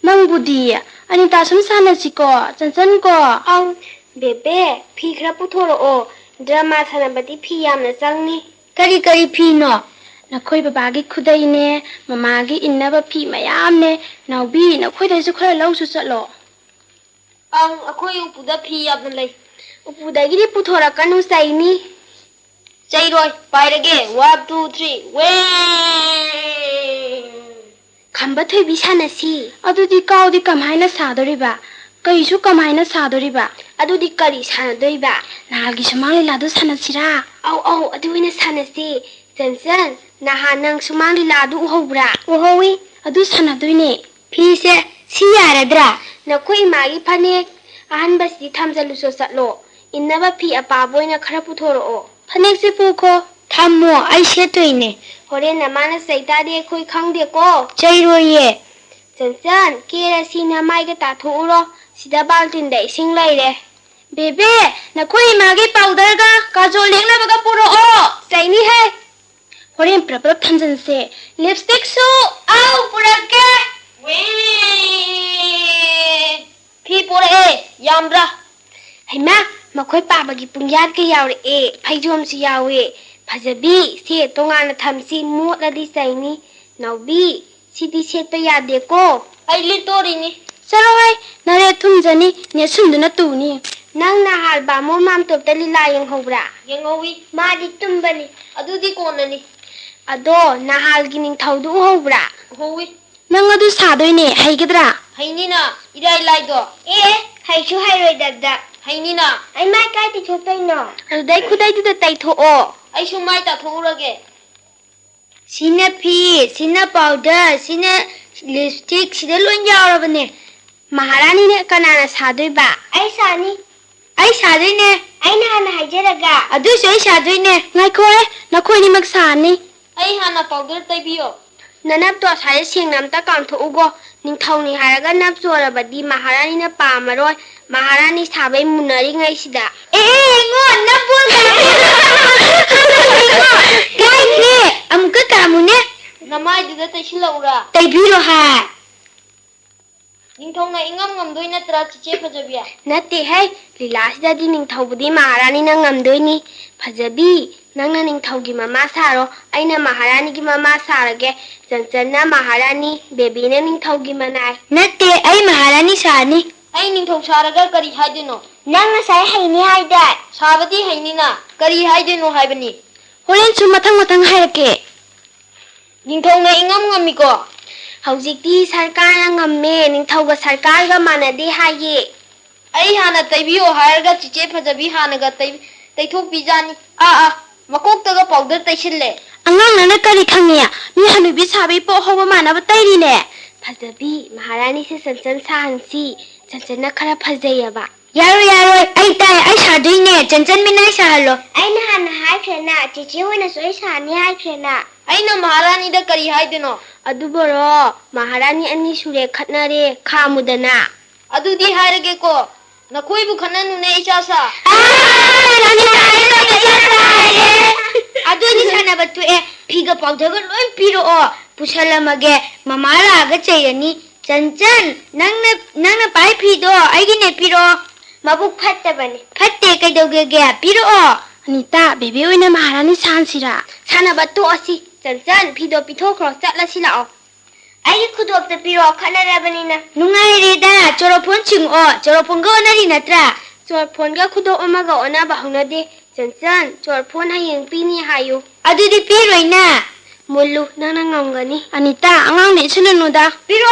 Mang budi ani ta sum sana si ko, san ko. Ang bebe, phi khra pu thoro o. Drama sana ba di phi yam na sang ni. Kari phi no. Na khoi baba gi khudai ne, mama gi inna ba phi mayam ne. Nau bi na khoi dai su khra lau su chatlo. Ang akhoi upu da phi yam na lai. Upu da gi di pu thora kanu sai ni. Chai roi, pai rage. 1 2 3. Wei. Khamba thoi bi sana si. Adu di kau di kamhai na sa dori ba. Kai su kamhai na sa dori ba. Adu di kari sana doi ba. Na gi sumang la du sana sira. Au adu ina sana si. San na hanang sumang la du uhobra. Uhowi adu sana doi ne. Phi se si yaradra. Na koi magi phanek ahan bas di thamjalu so satlo. Inna ba phi apa boy na khara puthoro o. Phanek se pu ko thammo ai se toi ne. Horen na mana saita de koi khang de ko. Chai ro ye. San kera si na mai ga ta thu ro. Sida baltin da ising lai re. Bebe, na koi magi powder ga kajol leng na baga puro o. Sai ni hai. Horen prapap thamjan se lipstick su au purake. Wei. Phi pura e yamra. Hai ma, makhoi pa bagi pungyat ke yaw re e. Phaijom si yaw e. Phajabi se tonga na thamsi mo la di sai ni. Now bi si di se to ya de ko. Ai li to ri ni. Sarawai, nare thumjani ne sunduna tu ni. Nang na hal ba mo mam top ta lila yang hobra. Yang owi ma di tumbani. Adu di ko na ni. Ado na hal gining thaudu hobra. Howi Nang adu sadoi ne haigidra. Hainina, irai laido. Haichu hairoi Hainina, Ai mai kai ti chotoi no. Dai khudai du da tai tho o. ai sumai ta thurage. Sina phi, sina powder, sina lipstick, sida lon yaurabane. Maharani ne kanana sadoi ba. Ai sani. Ai sadoi ne. Ai na hana haijaraga. Adu sai sadoi ne. Ngai khoi, na khoi ni mak sani. Ai hana powder taibiyo. Nanap to sai sing nam ta kam tho ugo. Ning thau ni haraga nap chora badi Maharani na pa maroi. Maharani sabai munari ngai sida. Ngon na bul ka. Gai ne, amka kamu ne. Namai duda taisilaura. Tai biro ha. Ningthongna ingam ngamdoi natra chiche phajabiya. Natte hai, lila sida di ning thau budi Maharani na ngamdoi ni. Phajabi, nangna ning thau gi mama saro, aina Maharani gi mama sarage. Chanchan na Maharani, baby na ning thau gi manai. Natte ai Maharani sani. Ai ningthong saraga kari haidino. Nangna sai haini haida. Sabati hainina, kari haidino haibani. Horen su matang hairake. Ningthongna ingam ngamiko. Haujikti sarkar ngamme ningthauga sarkar ga manade haye. Ai hana taibiyo hairga chiche phajabi hanaga taithok bijani. Makoktaga powder taisille. Angang nana kari khangya mi hanubi sabi po hoba manaba tairi ne. Phajabi Maharani se chanchan sahansi chanchan na khara phajayaba. Yaro ai tai ai sadui ne chanchan mi nai sahalo. Ai na hana haikhena chichi hoina soi sani haikhena. Aina Maharani da kari haidino. Aduboro Maharani ani sure khatnare khamudana. Adudi hairage ko. Nakhoi bu khananu ne ichasa. Aduni sana batu piga powder ga loi piro o pusalamage mamara ga chayani chanchan nangna pai phido aigi ne piro mabuk phatta bani phatte kai doge ge piro o Anita bebe oina Maharani sansira sana batu asi chanchan phido pitho khro chatla sila o ai khudop ta piro khanara bani na nungai re da choropon ching o choropon ga onari natra choropon ga khudop amaga ona ba honade Chanchan, chorphone hayeng pini hayu. Adudi piroi na. Mulu nana ngongani. Anita, angang ne chulunu da. Piro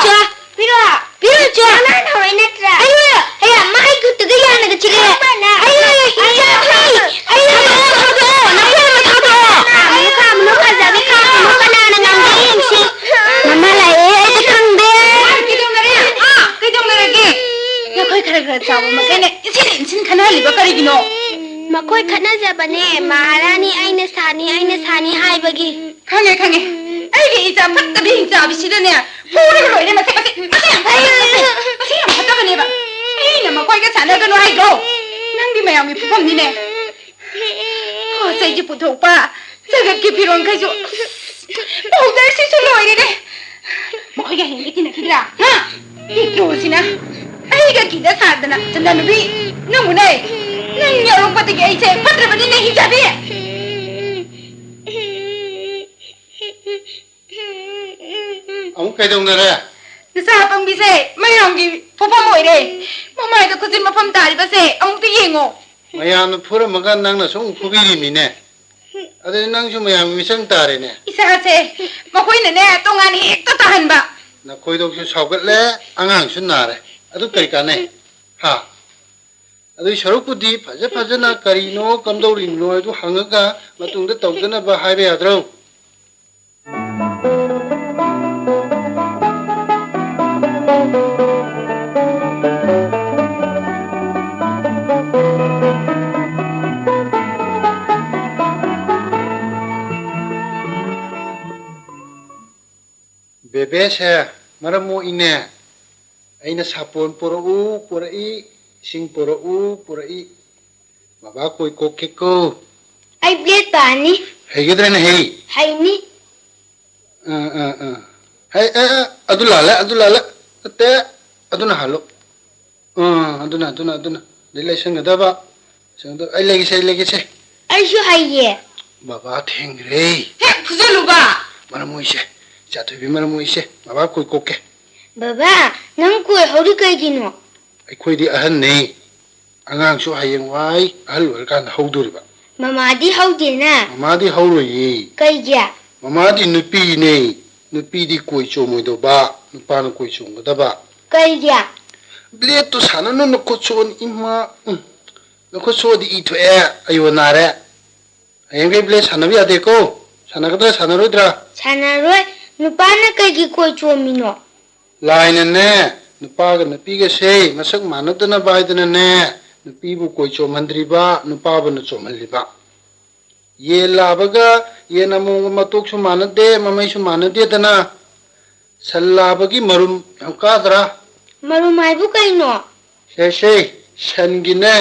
cha. Nana hoi natra. Ayo, mai ku tuga yana ga chile. Ayo, hinja phi. Ayo, no kazabi no kanana ngang si. Mama la ai ta khang de. Kidong nare ge. Ya khoi khara chawo makane. Isin khana liba karigino. Makoi khana jabane Maharani aina sani hai bagi. Khange. Ai ge ita patta bi hinja bi sidane. Pura lo ine mate. Masi am patta bane ba. Ai na makoi ga sana ga no hai go. Nang di mayam mi phom ni ne. Ho sai ji puthok pa. Jaga ki pirong khai jo. Powder si su lo ine ne. Makoi ga hin ki na kidra. Ha. Ikro sina. Ai ga ki da sadana. Chandan bi. Nang unai. Nang yarong pati ga ite patra bani ne hijabi. Ông cây đông này đấy. Sa pang bi se mayam gi phom oi re. Mamai da khujin mafam tari ba se amuk ti yengo. Mày ăn phở mà gan năng là sống phù bi đi nè. À đây năng chú mày ăn misang ta đấy nè. Isa se makoi ne ne tongan hek ta tahan ba. Na khôi đâu chú sầu cái lẽ ăn hàng xuân nà đấy. À tôi cây cả này. Ha. À tôi sầu cái đi phải na cari nó cầm đâu đi nó tôi hàng cái mà tung cái tàu cái nó ba hai bè đâu. Bebe saya maramu ine aina sapon porai sing porai baba koi kokeko Ai blade bani. hey gedre na hey Hai ni. hey adulala te aduna halo aduna dile sang da ba sang da ai lagi sai Ai shu hai ye. baba theng re Hek phujulu ba. maramu ise Jatuh maramu ise baba koi koke Baba, nang koi hori kai gino. ꯑꯩꯈꯣꯏꯗꯤ ꯑꯍꯟꯅꯤ ꯑꯉꯥꯡꯁꯨ ꯍꯌꯦꯡ ꯋꯥꯏ ꯑꯍꯜ ꯑꯣꯏꯔꯀꯥꯟꯗ ꯍꯧꯗꯣꯔꯤꯕ Mama di hau dina. ꯃꯃꯥꯗꯤ ꯍꯧꯔꯣꯏꯌꯦ Kai ja. ꯃꯃꯥꯗꯤ ꯅꯨꯄꯤꯅꯦ 누피디 꼬이쇼모이도바 누파는 꼬이쇼모다바 Kaya. 블레또 사나노 놓고 촌 임마 놓고 촌이 이토에 아요나래 아영게 블레 사나비야 되고 사나가다 사나로드라 Sanaroi, nupana kay koi chomino. 라인네 누파가 누피게 세 마석 마노드나 바이드네 누피부 꼬이쇼만드리바 누파바는 쇼만리바 ये लाभगा ये नमो मतोक्षु मानदे ममैसु मानदे दना सल्लाबगी मरुम हमकादरा Marumaibu kaino. शेषे शनगिने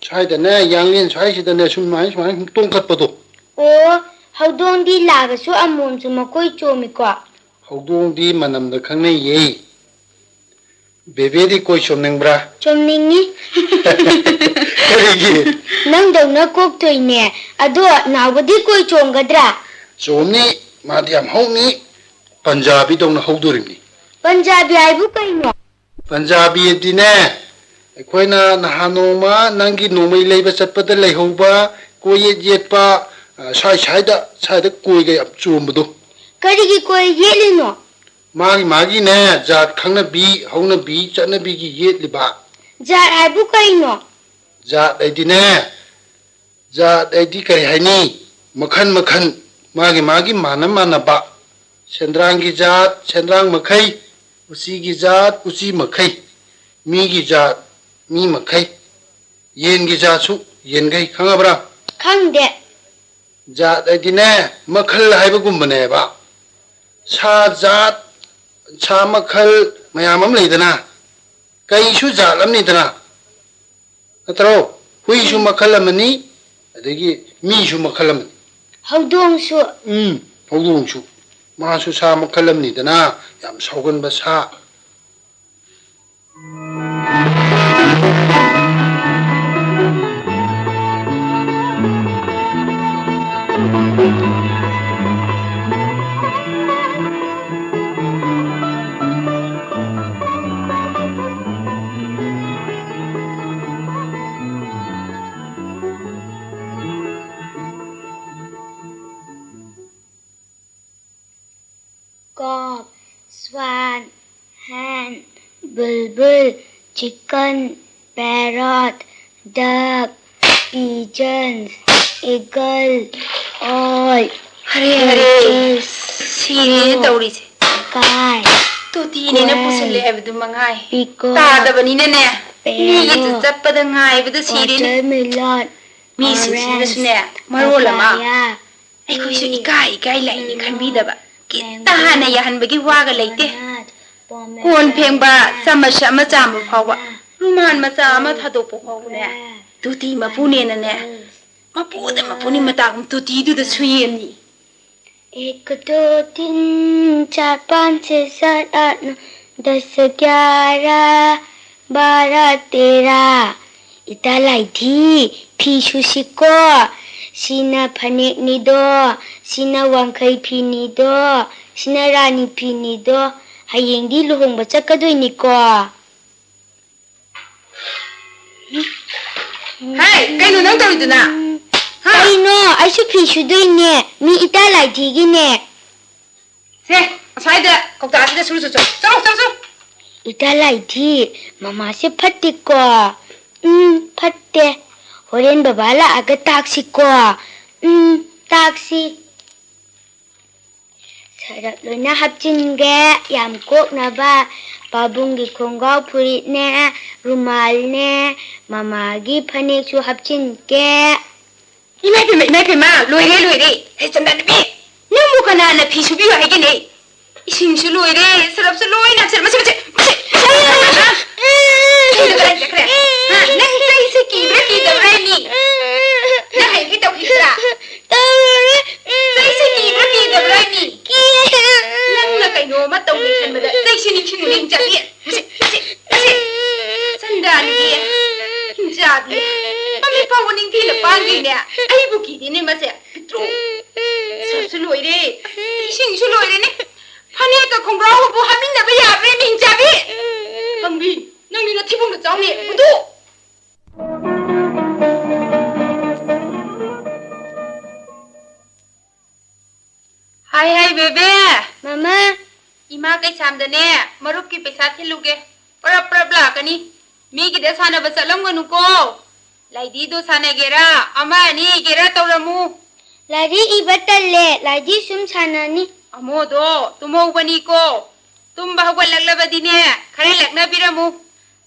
छाइदने यांगलिन छाइसिदने सुमाइ सुमाइ तोंखतपदो O, haudong di lagasu amon sumakoi chomiko. हौदोंदी मनमद खंगने ये बेबेदी कोई सोमनेंब्रा Chomningi. करेगी Nang daw na kok toy ne. Ado, nawadi koi chomgadra. Somni माध्यम हौनी पंजाबी दोंग हौदोरिमनी Punjabi aibu kaino. पंजाबी दिने अखोइना नहानोमा नंगी नोमै लेबा चटपदा लेहौबा कोई येटपा साइदा कोई गय अब चुमबदो Karigi koi yelino. मागी ने जात खंगना बी हौना बी चटना बी की येटलिबा Jar aibu kaino. जात ऐदी करी हाइनी मखन मखन मागी मानबा सेंद्रांग की जात सेंद्रांग मखई उसी की जात उसी मखई मी की जात मी मखई येन की जात सु येन गई खंगबरा Kangde. जात ऐदिने मखल हाइबगुमबनेबा सा जात सा मखल मयामम लेदना कईसु जात अमनिदना नत्रो हुईसु मखल अमनी अदगी मीसु मखल अमनी Haudong su. हौदोंसु मासु सा मखल अमनिदना याम सौगनबा सा Cock, swan, hen, bulbul, chicken, parrot, duck, pigeons, eagle, all, हरे सीरे तौरीसे sky, तोतीने न पुसले हैबदु मंगाई peacock, तादबनीने ने मीगी चटपद ngaibdu सीरे ने watermelon, मी सुने मरोलमा papaya, अखोइसु इकाई लाइनि खनबीदबा किताहाना याहनबगी वागा लेते कोन फेंगबा चमच अमा चामबा फावबा रुमान मचा अमा थादोपो फावने तुती मपुने ने मपुदे मपुनी मतागम तुती दुद सुयेमनी 1 2 3 4 5 6 7 8 9 10 11 12 13 italai thi phi siko sina phanek ni do sina wangkhai phi ni do sina rani phi ni do hayeng di luhong ba chakadoi ni ko हाय कइनो नंग तौरिदुना kaino aisu phi sudoi ne mi italai thi gi ne से असाइदा कोक्तासिदा सुरु चलो italai thi mama se phatte ko phatte horen babala aga taksi ko taksi sarak loina hapchin ge yam kok na ba babung gi khongau phuri ne rumal ne mama gi phanek chu hapchin ke इनाइ Pema लोइरे हे चंदनबी नमु खना न फिसुबी हाइगेने इसिंसु लोइरे सरबसु लोइना चल मसे नंग तैसे कीब्रे की दबरेनी न हाइगे तो खिसरा तैसे कीब्रे की दबरेनी नंग न कइनो म तौनि खनबदा तैसे नि छिनु लिंग जाबी चंदनबी जाबी मम्मी पावनिंग थी ल पांगी ने आई बुकी दिने मसे पित्रो सबसु लोइरे इसिंसु लोइरे ने फने का खोंग्राव बु हामिन न बया रे मिंग जाबी मम्मी नंग नि थिबुंग न जावने बुदु हाय बेबे Mama, Ima kay samdane, marup ki pesa thiluge. Para kani. Mi ki de sana basalam ganu ko. Laidi do sana gera, ama ni gera tawramu. Ladi ibatalle, Ladi sum sanani. Amo do, tumo bani ko. Tum bahawal laglabadine, khare lagna biramu.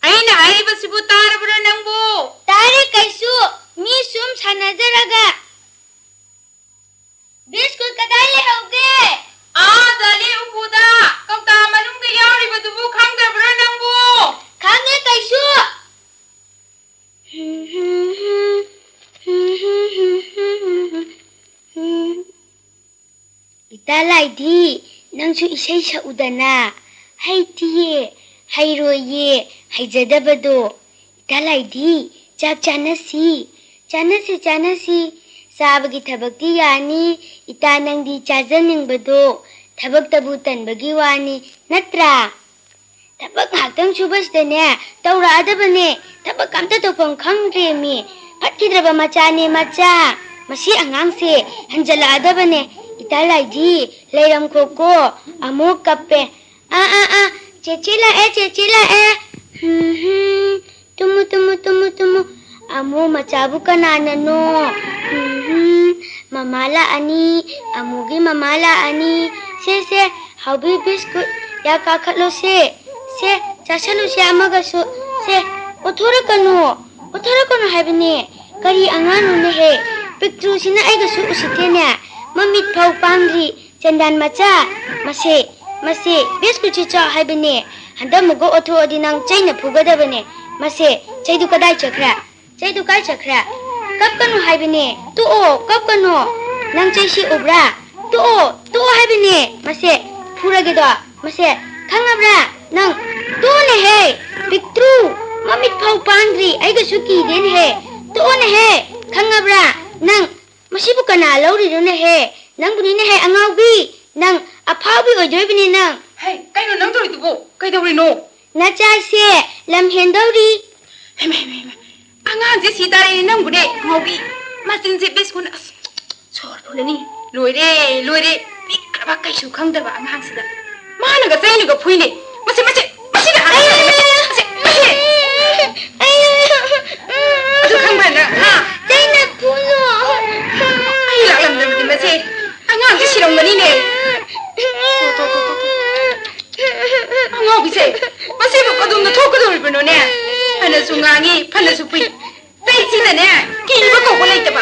Aina ai basibu tarabra nangbu. Tare kaisu, mi sum sanajaraga. Biscuit kadai hoge. Dali upuda, kauta manung ke yari badubu khangdabra nangbu. Khange kaisu. Italai nangsu isai sa udana. Hai tiye, hai roye, hai jadabado. Italai jak janasi. Sabagi thabakti yani, ita nang di chazaning bado. Thabak tabutan bagi wani, natra. Thabak haktang subas dane, taura adabane, thabak kamta topang khangre mi. Patkidraba macha. Masi angang se, hanjala adabane. Italai layram koko, amo kape. Cecila Tumu. Amo macabu kanana no. Mamala ani, amugi mamala ani. Se, habi biscuit, ya kakalo se, chasalo se amagaso, se, othora kano habine, kari angano ne he, picture sina aigasu usitene, mamit pau pangri, chandan macha, mase, biscuit chicha habine, handa mugo otho adinang chaina pugadabane, mase, chaidu kadai chakra, kapkano habine, kapkano, nang chaishi obra, to habine, mase, puragedo, mase, kangabra, nang, to ne he, picture, mamit pau pangri, aigasu ki den he, to ne he, kangabra, nang, masibu kana lauri ne he, nang bunine he angaubi, nang, apabi ojoibine nang. Hey, kaino nang dori tubo, kay dori no. Nachase, lam hendori. Hey, angan je sitare nang bude, ngaubi, masin je bes kun as. Sor pulani, loire, bikraba kay su khangdaba angan sida. Mana ga sai ni ga phuine, mase da ha. Mase. Adu khangba na, ha. Daina puno. Ai la lam da mase. Angan je sirong mani ne. To. Angau bi se. Mase ba kadum na thokador bino ne. Ana sungangi, phana su pui. Dai sina ne, ki ba ko lai ta ba.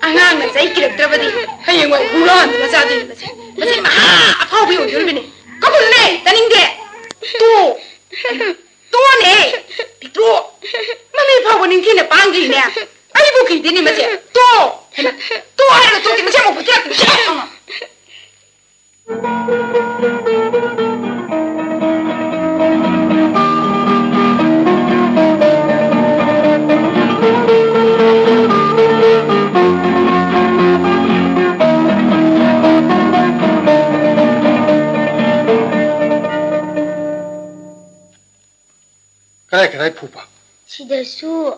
Angang na sai kiraktrabadi. Hayeng wa huran na sa din mase. Mase ma apau bi o yul bine. Ko ko ne, taning de. To ne. Pito. Mami pa wonin ki na pangri ne. Ai bu ki dini mase. To ai la to ki mase mo putia ku sha. Kaya pupa. Sidasu.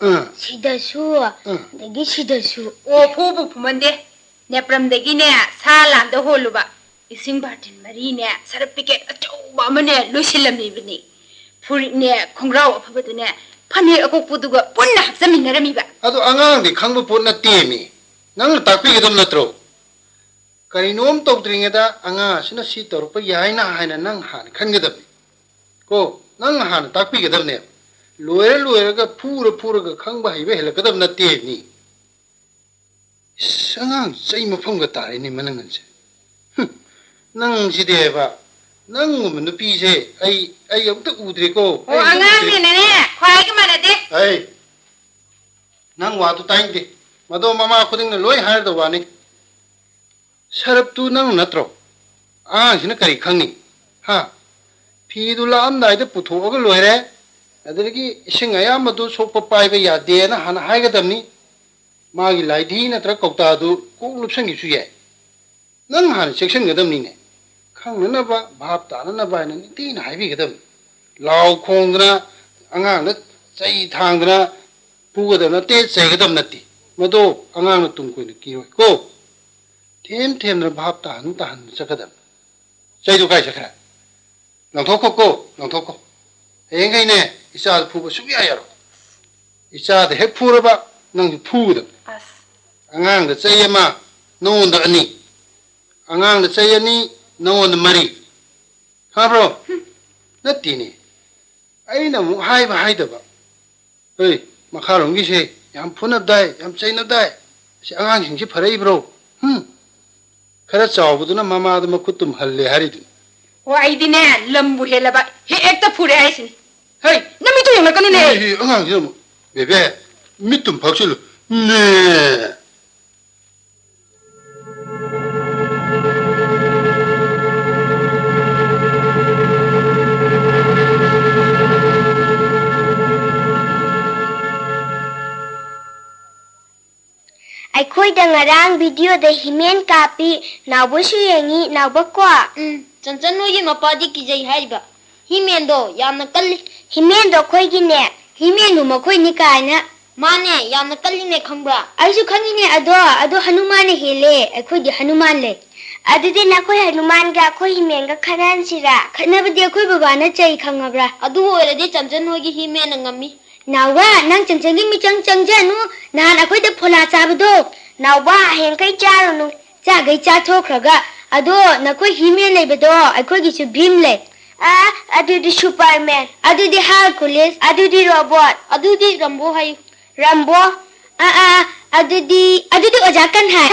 Dagi sidasu. O phobu phumande. Ne pram dagi ne salam da holuba. Ising batin mari ne sarapike achauba amane loisilami bini. Phuri ne khongrau afabadu ne phane akokpuduga punna hapsaminarami ba. Ado angang di khangbu ponna temi. Nang takpi gedam natro. Karinom tawdringeda anga sina si torpa yaina haina nang han khangedam. Ko nang han takpi gedam ne. Loire ga pura ga khangba haibe helakadam na temi. Sangang sai mafam ga tare ni manangan se. Nang si deba. Nang nupi se ai amta udre ko. O angang ni ne khwai ga manade. Ai. Nang wa tu tain de. Mado mama khuding na loi har da wani. Sarap tu nang natro. Sina kari khangni. Ha. Phi du la am dai de putho ga loi re. Adagi ising ayam du sokpa pai ba ya de na han hai ga damni. Magi laidhi na tra kokta du ko lupsang gi su ye. Nang han section ga damni ne. Khang na ba bhap ta na ba na ni ti na hai bi ga dam. Lao khong na angang na chai thang na pu ga na te chai ga dam na ti. Mado angang na tum ko ni ki ko. Them na bhap ta han cha ga dam. Chạy tụ cài chắc hả? Lòng thốt cô, lòng thốt cô. Thế ngay nè, ít xa phụ bà xúc ya rồi. Ít xa thì hết phụ rồi bà, năng thì phụ được. Ngang được chạy mà, nó được anh đi. Ngang được chạy anh đi, nó được mari. Hả bro? Nó tí nè. Ấy là một hai và hai được bà. Ê, mà khá lòng cái gì? Yam phun up đây, yam chạy up đây. Sẽ ngang hình chứ phải đấy bro. Khá cháu bố nó mama đó mà cứ tùm hẳn lệ hari đi. Why dine lambu helaba he ekta phure aisin hey nami to yong kani ne Ê, ngang chứ mà. Bè bè, mít tùm phạc chứ lù. Nè. Ai khôi đang ngarang video de himen kapi nào bố suy yangi nào bố qua. Chân chân nuôi mà pa đi kí dây hay ba. Himen do yam na kali. Himen do khôi gi nè, himen nu ma khôi ni kai na. Ma ne yam na kali ne khang ba. Ai su khangi ne ado Hanuman ne hele, ai khôi di Hanuman le. Adu de na khôi Hanuman ga khôi himen ga khanan sira. Khana ba de khôi baba na chai khangabra. Adu hoy de chân chân nuôi ki himen na ngami. Nào ba nang chang chang gi mi chang chang ja nu. Na na khôi de phola cha ba do. Nào ba hen kai cha ro nu. Cha gai cha tho khraga. Ado na khôi himen le ba do, ai khôi gi su bhim le. Adu di Superman, adu di Hercules, adu di robot, Adu di Rambo hay. Rambo, adu di ojakan hai.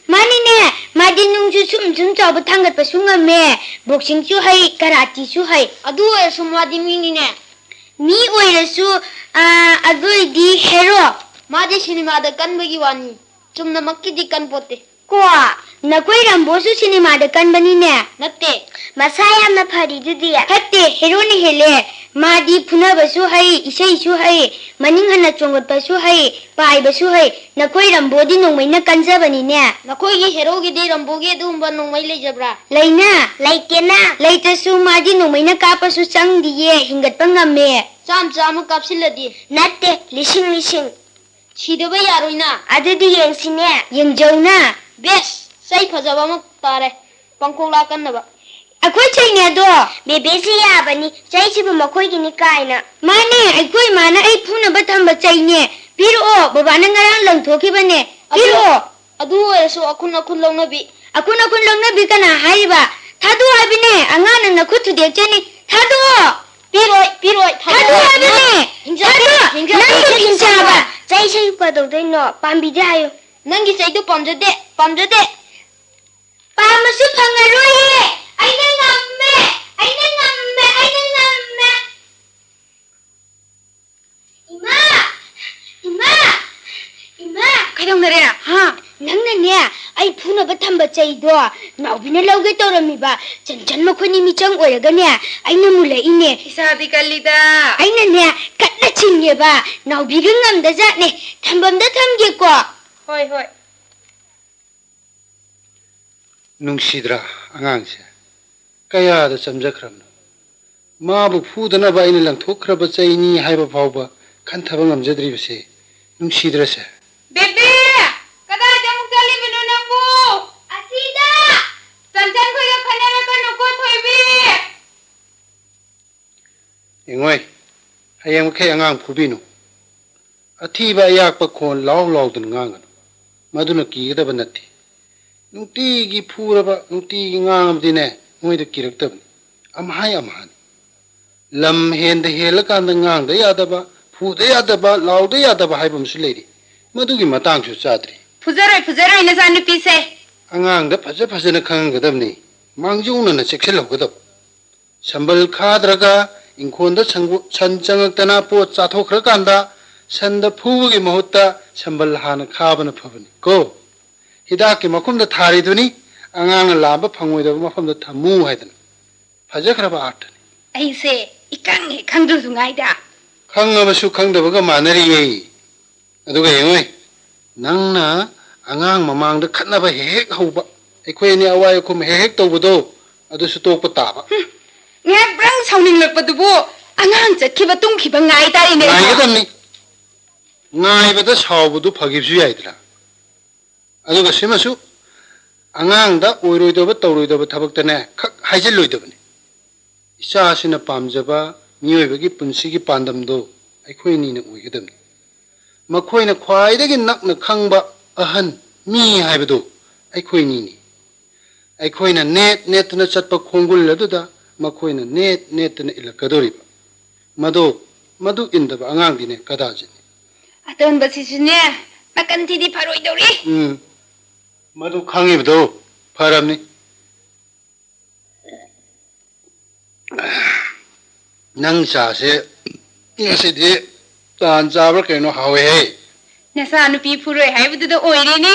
Mani ne, madi nung ju sum chau ba thangat pa sunga me, boxing chu hai, karate chu hai. Adu hoy sumwa di mi ni ne. Mi oi ra su adu di hero. Ma di cinema da kan bagi wani. Chum na makki di kan pote. Kwa, na koi Rambo su cinema da kan bani ne. Natte. Masaya na phari du dia. Hatte hero ni hele. Madi phuna ba su hai, isai su hai, maning hana chongot pa su hai, pai ba su hai. Na koi Rambo di nong mai na kanja bani ne. Na koi gi hero gi di Rambo gi du ba nong mai le jabra. Laina, laitena, laita su madi nong mai na kapa su sang di ye hingat pa ngame. Cham cham kapsil la di. Natte, lishing. Chide ba yaroi na. Adu di yang sine, yang jau na. Bes. Sai phajaba mak tare. Pangkong la kan na ba. Akwai chai ne do, bebe si ya bani, chai si ba makoi gini kai na. Mane, akwai mana ai phuna ba thamba chai ne. Piro o, baba na ngarang lang thoki ba ne. Piro, Adu hoy so akun long na bi. akun lang na bi kana hai ba. Thadu habi ne, angan na khutu de chani. Thadu, Piroi. thadu habi ne. Hinja. Nang to hinja ba. Chai sai pa do dai no, pambi de hayo. Nangi sai du pamjade. Pamasu phangaroi he. Aina ngamme. Ima. kaidong na re ha Nang na ne, ai phuna ba thamba chai do. Nau bina lauge torami ba. Chan ma khoni mi chang oiraga ne. Aina mula ine. isabi kallida Aina ne, katna chinge ba. Nau biga ngamda ja ne. Thambam da thamge ko. hoy Nungsidra, angang siya. Kaya da samjakram na. Mabu fuda na ba ina lang thokra ba chay ni hai ba phao ba. Kantha ba ngamjadri ba siya. Nungsidra siya. bebe kada jang chali binu na ko Asida! chan ko ya khana na kan ko thoi bi Ingway, hayang kay angang phubino. Athi ba ayak pa khon law dun ngangan. Maduna kigda ba nati. Nungtigi phura ba, nungtigi ngangam dine, ngoy da kirakta ba. Amhan. Lam henda helakanda ngang da yada ba, phu da yada ba, law da yada ba haibam su lady. Madugi matang su chadri. fuzarai na san pi se Angang da phaja na khangadab ni. Mangjuna na seksel hogadab. Sambal khadraga, inkhon da san changaktana po chathokra kanda, sanda phugi mahutta sambal hana khabana phabani. Ko. Hidaki makumda thari duni, angang lamba phangoi da mafamda thamu haidana. Phajakraba artani. ai se ikang he khangdu su ngai da Khangabashu khangdabaga manari ye. Aduga yengoi. Nangna angang mamangda khatnaba hek hauba. Aikhoi ni awai khum hek tawbudo. Adu su tokpa taba. nge brang sauning lak padu bo angang chatki ba tung ki ba ngai ta ine Ngai gadamni. Ngai bada sawbudu phagibsu yaidra. Aduga simasu ꯑꯉꯥꯡꯗ ꯑꯣꯏꯔꯣꯏꯗꯕ ꯇꯧꯔꯣꯏꯗꯕ ꯊꯕꯛꯇꯅꯦ ꯈꯛ ꯍꯥꯏꯖꯤꯜꯂꯣꯏꯗꯕꯅꯤ ꯏꯆꯥꯁꯤꯅ ꯄꯥꯝꯖꯕ ꯃꯤꯑꯣꯏꯕꯒꯤ ꯄꯨꯟꯁꯤꯒꯤ ꯄꯥꯟꯗꯝꯗꯣ ꯑꯩꯈꯣꯏꯅꯤꯅ ꯑꯣꯏꯒꯗꯕꯅꯤ ꯃꯈꯣꯏꯅ ꯈ꯭ꯋꯥꯏꯗꯒꯤ ꯅꯛꯅ ꯈꯪꯕ ꯑꯍꯟ ꯃꯤ ꯍꯥꯏꯕꯗꯣ ꯑꯩꯈꯣꯏꯅꯤꯅꯤ ꯑꯩꯈꯣꯏꯅ ꯅꯦꯠꯇꯅ ꯆꯠꯄ ꯈꯣꯡꯒꯨꯜ ꯑꯗꯨꯗ ꯃꯈꯣꯏꯅ ꯅꯦꯠꯇꯅ ꯏꯜꯂꯛꯀꯗꯧꯔꯤꯕ ꯃꯗꯨ ꯏꯟꯗꯕ ꯑꯉꯥꯡꯗꯤꯅꯦ ꯀꯗꯥꯖꯤꯠꯅꯤ ꯑꯇꯣꯟꯕꯁꯤꯁꯨꯅꯦ ꯃꯀꯟꯊꯤꯗꯤ ꯐꯔꯣꯏꯗꯧꯔꯤ ꯃꯗꯨ ꯈꯪꯉꯤꯕꯗꯣ ꯐꯔꯝꯅꯤ ꯅꯪ ꯆꯥꯁꯦ ꯉꯁꯤꯗꯤ ꯇꯥꯟ ꯆꯥꯕ꯭ꯔꯥ ꯀꯩꯅꯣ ꯍꯥꯎꯋꯦꯍꯦ ꯅꯆꯥ ꯅꯨꯄꯤ ꯐꯨꯔꯣꯏ ꯍꯥꯏꯕꯗꯨꯗ ꯑꯣꯏꯔꯦꯅꯤ